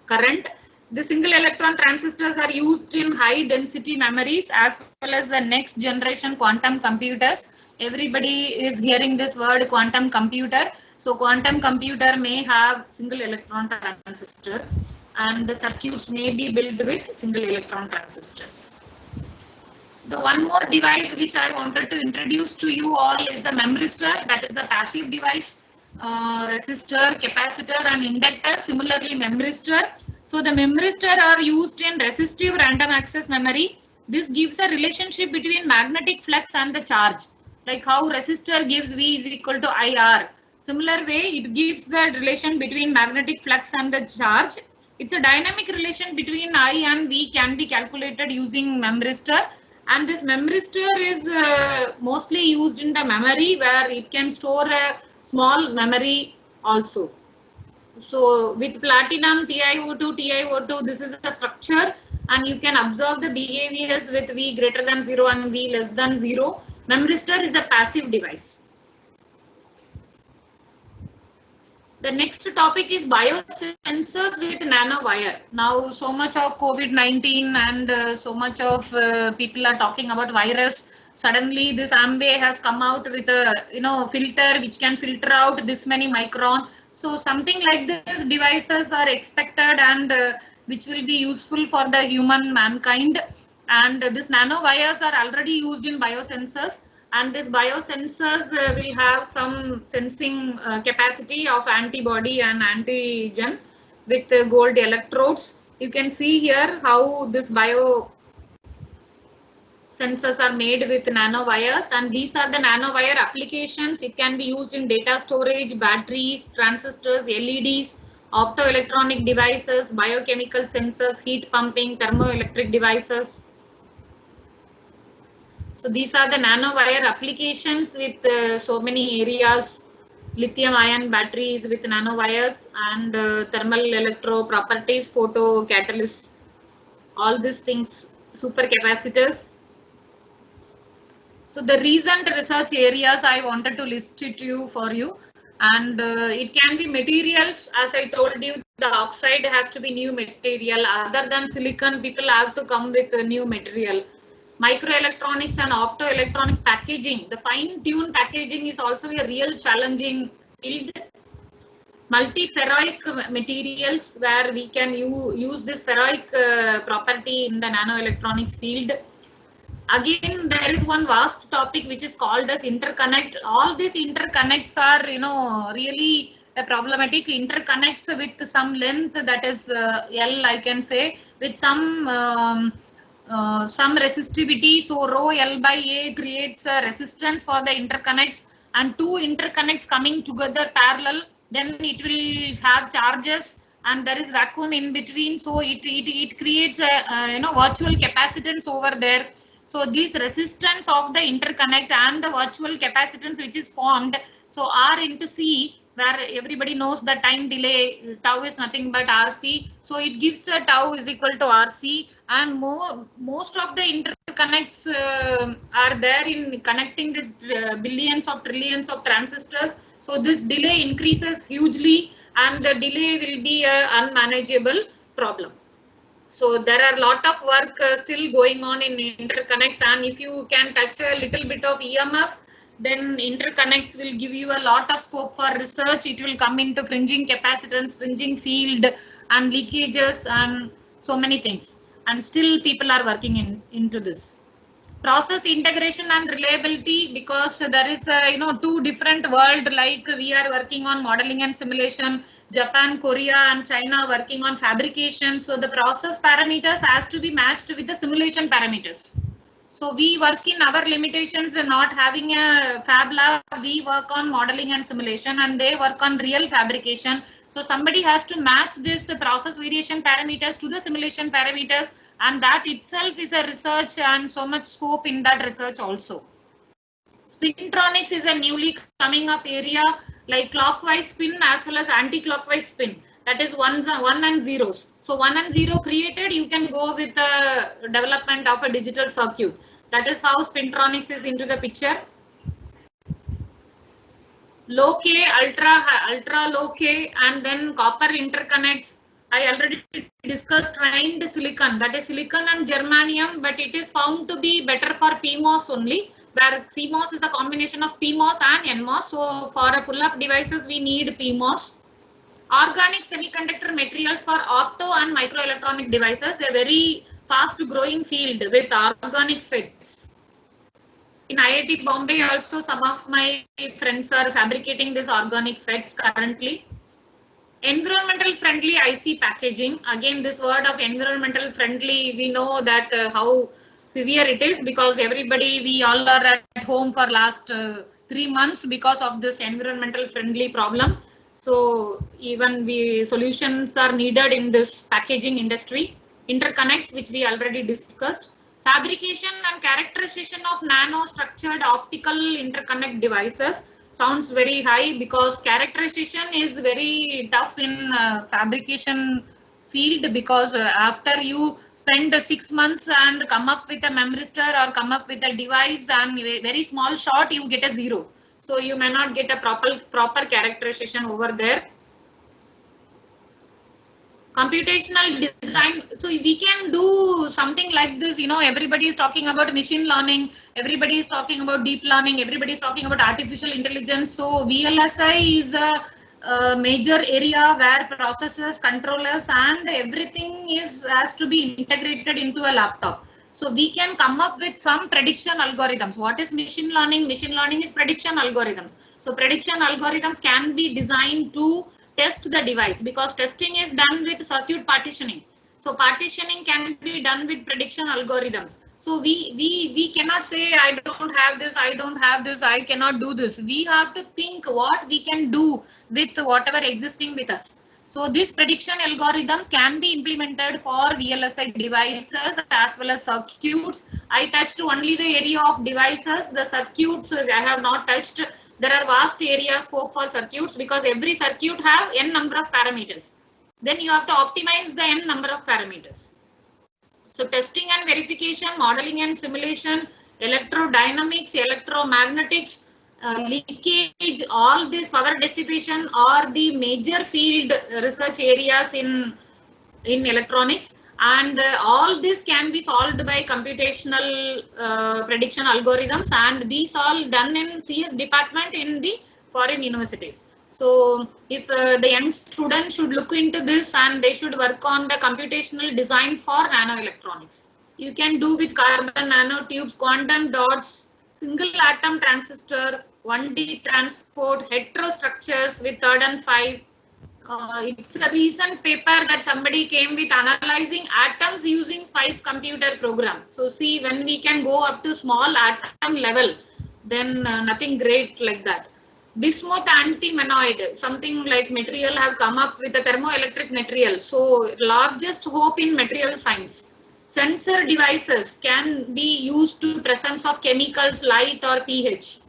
current. The single electron transistors are used in high density memories as well as the next generation quantum computers. Everybody is hearing this word quantum computer. So quantum computer may have single electron transistor, and the circuits may be built with single electron transistors. The one more device which I wanted to introduce to you all is the memristor, that is the passive device. Resistor, capacitor and inductor, similarly memristor. So the memristor are used in resistive random access memory. This gives a relationship between magnetic flux and the charge, like how resistor gives V is equal to IR. Similar way, it gives the relation between magnetic flux and the charge. It's a dynamic relation between I and V can be calculated using memristor, and this memristor is mostly used in the memory where it can store a small memory also. So with platinum TiO2, TiO2, this is a structure, and you can observe the behaviors with V greater than 0 and V less than 0. Memristor is a passive device. The next topic is biosensors with nanowire. Now, so much of COVID-19 and so much of people are talking about virus. Suddenly, this Amway has come out with a filter which can filter out this many micron. So something like this devices are expected, and which will be useful for the human mankind. And this nanowires are already used in biosensors. And this biosensors will have some sensing capacity of antibody and antigen with gold electrodes. You can see here how this bio sensors are made with nanowires, and these are the nanowire applications. It can be used in data storage, batteries, transistors, LEDs, optoelectronic devices, biochemical sensors, heat pumping, thermoelectric devices. So these are the nanowire applications with so many areas: lithium ion batteries with nanowires, and thermal electro properties, photo catalysts, all these things, supercapacitors. So the recent research areas I wanted to list it to you for you, and it can be materials. As I told you, the oxide has to be new material. Other than silicon, people have to come with a new material. Microelectronics and optoelectronics packaging. The fine-tuned packaging is also a real challenging field. Multiferroic materials, where we can use this ferroic property in the nanoelectronics field. Again, there is one vast topic which is called as interconnect. All these interconnects are, really a problematic. Interconnects with some length, that is L, I can say, with some resistivity. So rho L by A creates a resistance for the interconnects, and two interconnects coming together parallel, then it will have charges, and there is vacuum in between. So it creates a virtual capacitance over there. So this resistance of the interconnect and the virtual capacitance which is formed, so R into C, where everybody knows the time delay, tau is nothing but RC. So it gives a tau is equal to RC, and most of the interconnects are there in connecting this billions of trillions of transistors. So this delay increases hugely, and the delay will be an unmanageable problem. So there are a lot of work still going on in interconnects, and if you can touch a little bit of EMF, then interconnects will give you a lot of scope for research. It will come into fringing capacitance, fringing field, and leakages, and so many things. And still people are working into this. Process integration and reliability, because there is two different world, like we are working on modeling and simulation, Japan, Korea and China working on fabrication. So the process parameters has to be matched with the simulation parameters. So we work in our limitations and not having a fab lab, we work on modeling and simulation, and they work on real fabrication. So somebody has to match this process variation parameters to the simulation parameters, and that itself is a research, and so much scope in that research also. Spintronics is a newly coming up area, like clockwise spin as well as anti-clockwise spin. That is one and zeros. So 1 and 0 created, you can go with the development of a digital circuit. That is how spintronics is into the picture. Low K, ultra low K, and then copper interconnects. I already discussed trained silicon, that is silicon and germanium, but it is found to be better for PMOS only, where CMOS is a combination of PMOS and NMOS. So for a pull-up devices, we need PMOS. Organic semiconductor materials for opto and microelectronic devices, a very fast growing field with organic FETs. In IIT Bombay also some of my friends are fabricating this organic FETs currently. Environmental friendly IC packaging. Again, this word of environmental friendly, we know that how severe it is, because we all are at home for last 3 months because of this environmental friendly problem. So even solutions are needed in this packaging industry. Interconnects, which we already discussed. Fabrication and characterization of nano structured optical interconnect devices. Sounds very high because characterization is very tough in fabrication field, because after you spend 6 months and come up with a memristor or come up with a device and very small shot, you get a 0. So you may not get a proper characterization over there. Computational design, so we can do something like this. Everybody is talking about machine learning, everybody is talking about deep learning, everybody is talking about artificial intelligence. So VLSI is a major area where processors, controllers and everything has to be integrated into a laptop. So we can come up with some prediction algorithms. What is machine learning? Machine learning is prediction algorithms. So prediction algorithms can be designed to test the device, because testing is done with circuit partitioning. So partitioning can be done with prediction algorithms. So we cannot say I don't have this, I don't have this, I cannot do this. We have to think what we can do with whatever existing with us. So these prediction algorithms can be implemented for VLSI devices as well as circuits. I touched only the area of devices. The circuits I have not touched. There are vast areas scope for circuits, because every circuit have n number of parameters. Then you have to optimize the n number of parameters. So testing and verification, modeling and simulation, electrodynamics, electromagnetics, leakage, all this power dissipation are the major field research areas in electronics, and all this can be solved by computational prediction algorithms, and these all done in CS department in the foreign universities. So if the young students should look into this, and they should work on the computational design for nano electronics. You can do with carbon nanotubes, quantum dots, single atom transistor, 1D transport, heterostructures with third and 5. It's a recent paper that somebody came with analyzing atoms using SPICE computer program. So see, when we can go up to small atom level, then nothing great like that. Bismuth antimanoid, something like material have come up with a thermoelectric material. So largest hope in material science. Sensor devices can be used to presence of chemicals, light or pH.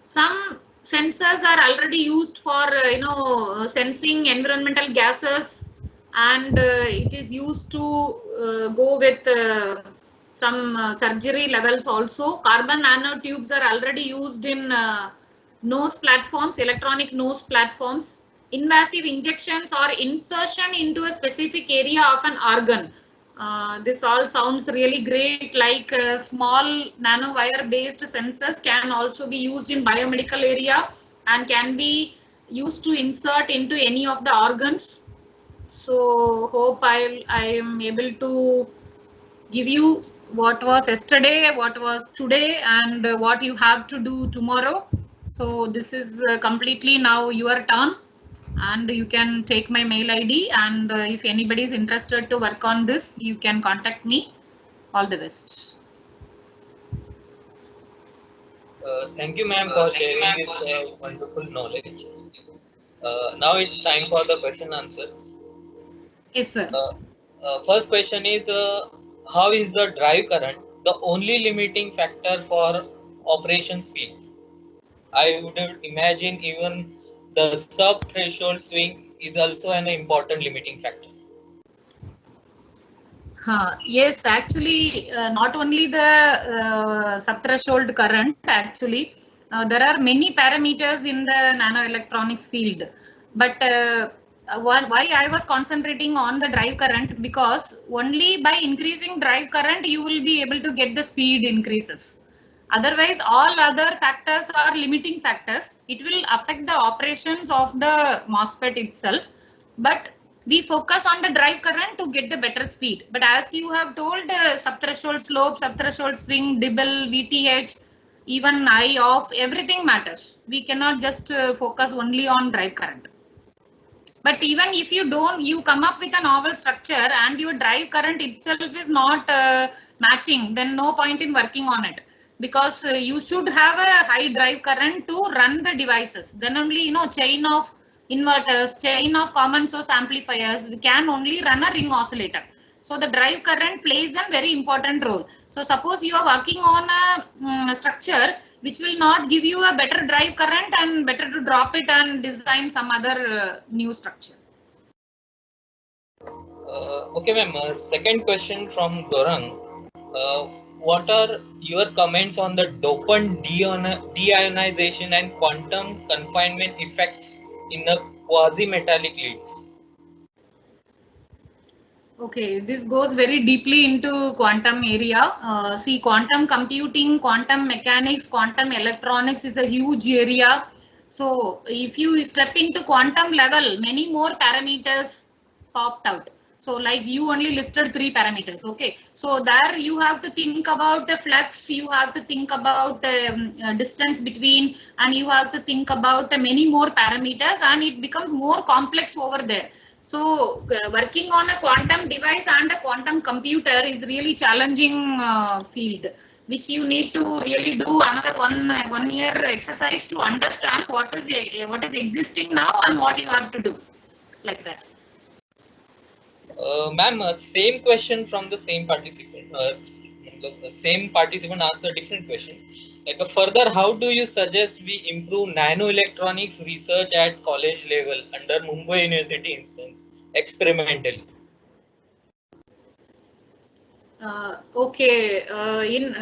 Some sensors are already used for sensing environmental gases, and it is used to go with some surgery levels also. Carbon nanotubes are already used in nose platforms, electronic nose platforms. Invasive injections or insertion into a specific area of an organ. This all sounds really great, like small nanowire based sensors can also be used in biomedical area and can be used to insert into any of the organs. So hope I am able to give you what was yesterday, what was today, and what you have to do tomorrow. So this is completely now your turn, and you can take my mail ID, and if anybody is interested to work on this, you can contact me. All the best. Thank you, ma'am, for sharing this wonderful knowledge. Now it's time for the question answers. Yes, sir. First question is, how is the drive current the only limiting factor for operation speed? I would imagine even the sub-threshold swing is also an important limiting factor. Yes, actually, not only the subthreshold current, actually, there are many parameters in the nanoelectronics field. But why I was concentrating on the drive current, because only by increasing drive current, you will be able to get the speed increases. Otherwise, all other factors are limiting factors. It will affect the operations of the MOSFET itself. But we focus on the drive current to get the better speed. But as you have told, subthreshold slope, subthreshold swing, Dibble, VTH, even I off, everything matters. We cannot just focus only on drive current. But even if you don't, you come up with a novel structure and your drive current itself is not matching, then no point in working on it, because you should have a high drive current to run the devices. Then only, chain of inverters, chain of common source amplifiers, we can only run a ring oscillator. So the drive current plays a very important role. So suppose you are working on a structure which will not give you a better drive current, and better to drop it and design some other new structure. Okay, ma'am. Second question from Gorang. What are your comments on the dopant deionization and quantum confinement effects in the quasi-metallic leads? Okay, this goes very deeply into quantum area. See, quantum computing, quantum mechanics, quantum electronics is a huge area. So if you step into quantum level, many more parameters popped out. So like you only listed 3 parameters. Okay, so there you have to think about the flux, you have to think about distance between, and you have to think about many more parameters, and it becomes more complex over there. So working on a quantum device and a quantum computer is really challenging field, which you need to really do another 1 year exercise to understand what is existing now and what you have to do, like that. Ma'am, same question from the same participant. The same participant asked a different question. Like further, how do you suggest we improve nanoelectronics research at college level under Mumbai University instance experimentally? Okay, in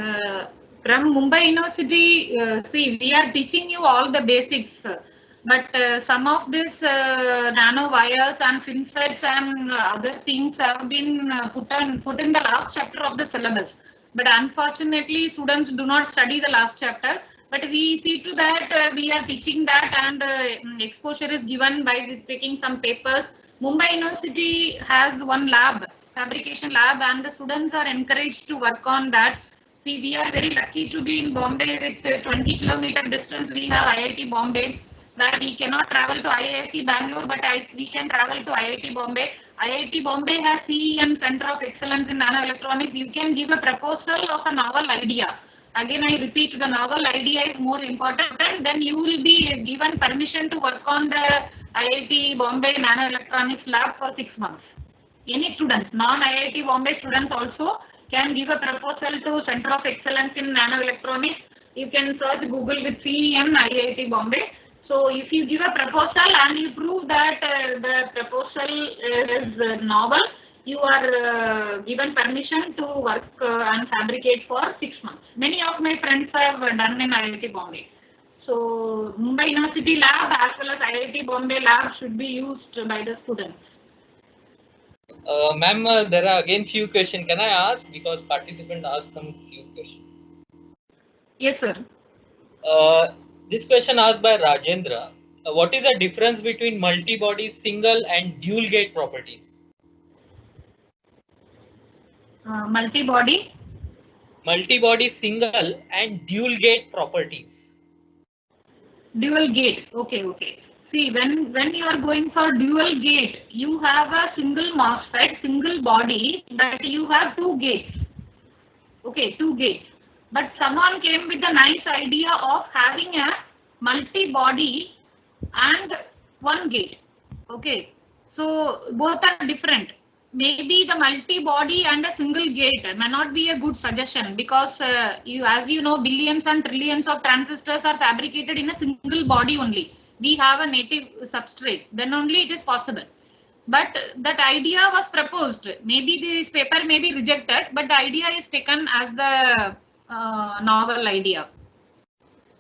from Mumbai University, see, we are teaching you all the basics, but some of this nano wires and FinFETs and other things have been put in the last chapter of the syllabus. But unfortunately, students do not study the last chapter. But we see to that we are teaching that, and exposure is given by taking some papers. Mumbai University has one lab, fabrication lab, and the students are encouraged to work on that. See, we are very lucky to be in Bombay with 20-kilometer distance. We have IIT Bombay, where we cannot travel to IISc Bangalore, but we can travel to IIT Bombay. IIT Bombay has CEM Center of Excellence in Nanoelectronics. You can give a proposal of a novel idea. Again, I repeat, the novel idea is more important, and then you will be given permission to work on the IIT Bombay Nanoelectronics lab for 6 months. Any students, non-IIT Bombay students also can give a proposal to Center of Excellence in Nanoelectronics. You can search Google with CEM IIT Bombay. So if you give a proposal and you prove that the proposal is novel, you are given permission to work and fabricate for 6 months. Many of my friends have done in IIT Bombay. So Mumbai University lab as well as IIT Bombay lab should be used by the students. Ma'am, there are again few questions. Can I ask, because participant asked some few questions? Yes, sir. This question asked by Rajendra. What is the difference between multi-body single and dual gate properties? Multi-body? Multi-body single and dual gate properties. Dual gate. Okay, okay. See, when you are going for dual gate, you have a single MOSFET, single body, but you have 2 gates. Okay, 2 gates. But someone came with the nice idea of having a multi-body and 1 gate. Okay, so both are different. Maybe the multi-body and a single gate may not be a good suggestion, because as you know, billions and trillions of transistors are fabricated in a single body only. We have a native substrate, then only it is possible. But that idea was proposed. Maybe this paper may be rejected, but the idea is taken as the novel idea.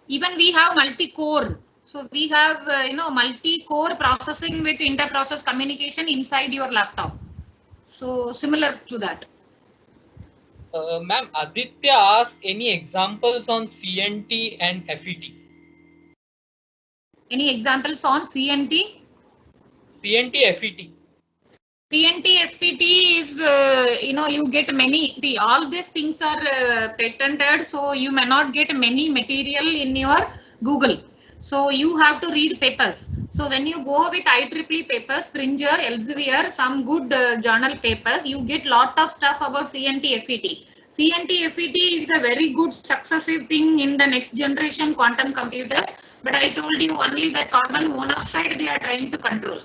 Even we have multi-core. So we have multi-core processing with inter-process communication inside your laptop. So similar to that. Ma'am, Aditya asked any examples on CNT and FET? Any examples on CNT? CNT, FET. CNT FET is, you get many. See, all these things are patented, so you may not get many material in your Google. So you have to read papers. So when you go with IEEE papers, Springer, Elsevier, some good journal papers, you get lot of stuff about CNT FET. CNT FET is a very good successive thing in the next generation quantum computers. But I told you only that carbon monoxide they are trying to control.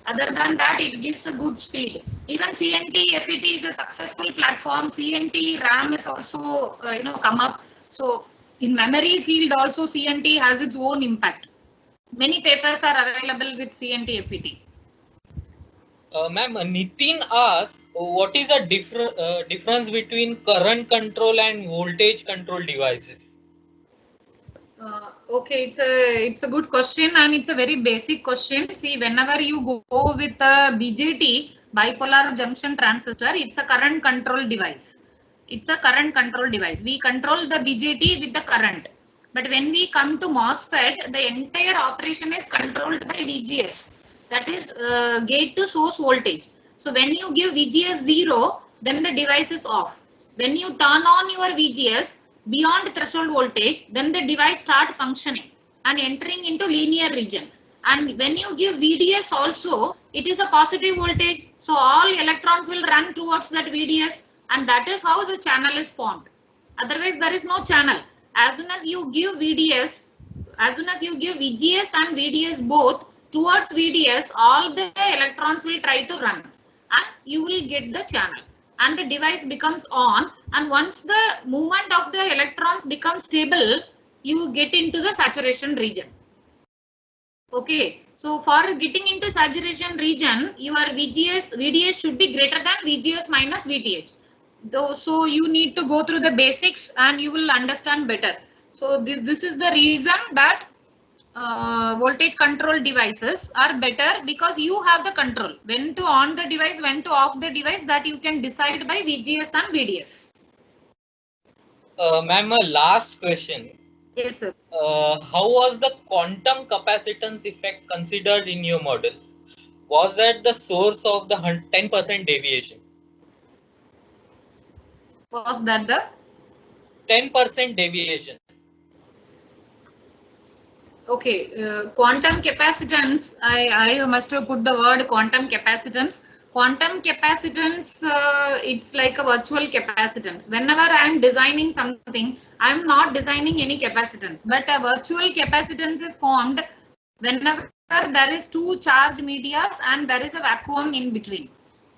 Other than that, it gives a good speed. Even CNT FET is a successful platform. CNT RAM is also come up. So in memory field also CNT has its own impact. Many papers are available with CNT FET. Ma'am, Nitin asked, what is the difference between current control and voltage control devices? Okay, it's a good question and it's a very basic question. See, whenever you go with a BJT, bipolar junction transistor, it's a current control device. It's a current control device. We control the BJT with the current. But when we come to MOSFET, the entire operation is controlled by VGS. That is gate to source voltage. So when you give VGS 0, then the device is off. When you turn on your VGS, beyond threshold voltage, then the device start functioning and entering into linear region. And when you give VDS also, it is a positive voltage. So all electrons will run towards that VDS, and that is how the channel is formed. Otherwise, there is no channel. As soon as you give VDS, as soon as you give VGS and VDS both towards VDS, all the electrons will try to run and you will get the channel and the device becomes on, and once the movement of the electrons becomes stable, you get into the saturation region. Okay, so for getting into saturation region, your VDS should be greater than VGS minus VTH. So you need to go through the basics and you will understand better. So this is the reason that voltage control devices are better, because you have the control when to on the device, when to off the device, that you can decide by VGS and VDS. Ma'am, a last question. Yes, sir. How was the quantum capacitance effect considered in your model? Was that the source of the 10% deviation? Was that the 10% deviation. okay? Quantum capacitance. I must have put the word quantum capacitance. Quantum capacitance, it's like a virtual capacitance. Whenever I am designing something, I am not designing any capacitance, but a virtual capacitance is formed whenever there is two charge medias and there is a vacuum in between.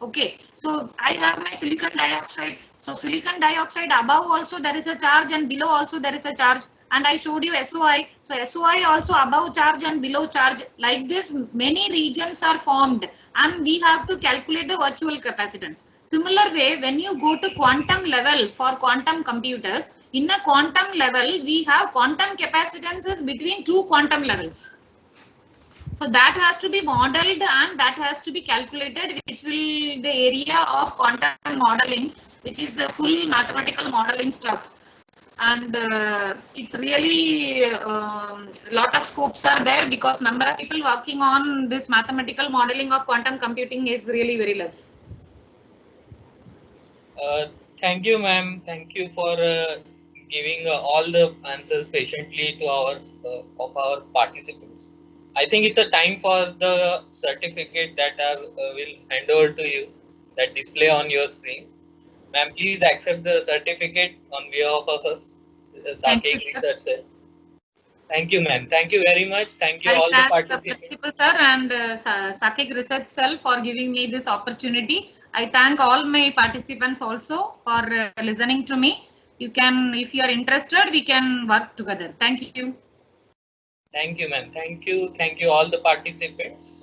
Okay, so I have my silicon dioxide. So silicon dioxide above also there is a charge and below also there is a charge. And I showed you SOI. So SOI also above charge and below charge. Like this, many regions are formed and we have to calculate the virtual capacitance. Similar way, when you go to quantum level for quantum computers, in a quantum level, we have quantum capacitances between two quantum levels. So that has to be modeled and that has to be calculated, which will the area of quantum modeling, which is the full mathematical modeling stuff. And it's really lot of scopes are there, because number of people working on this mathematical modeling of quantum computing is really very less. Thank you, ma'am. Thank you for giving all the answers patiently to our participants. I think it's a time for the certificate that I will hand over to you, that display on your screen. Ma'am, please accept the certificate on behalf of us, Thank you, Saket sir. Research Cell. Thank you, ma'am. Thank you very much. Thank you I all the thank the participants. principal sir and Sakik Research Cell for giving me this opportunity. I thank all my participants also for listening to me. You can, if you are interested, we can work together. Thank you. Thank you, ma'am. Thank you. Thank you all the participants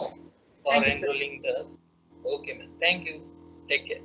for Thank you, sir. enrolling the. Okay, ma'am. Thank you. Take care.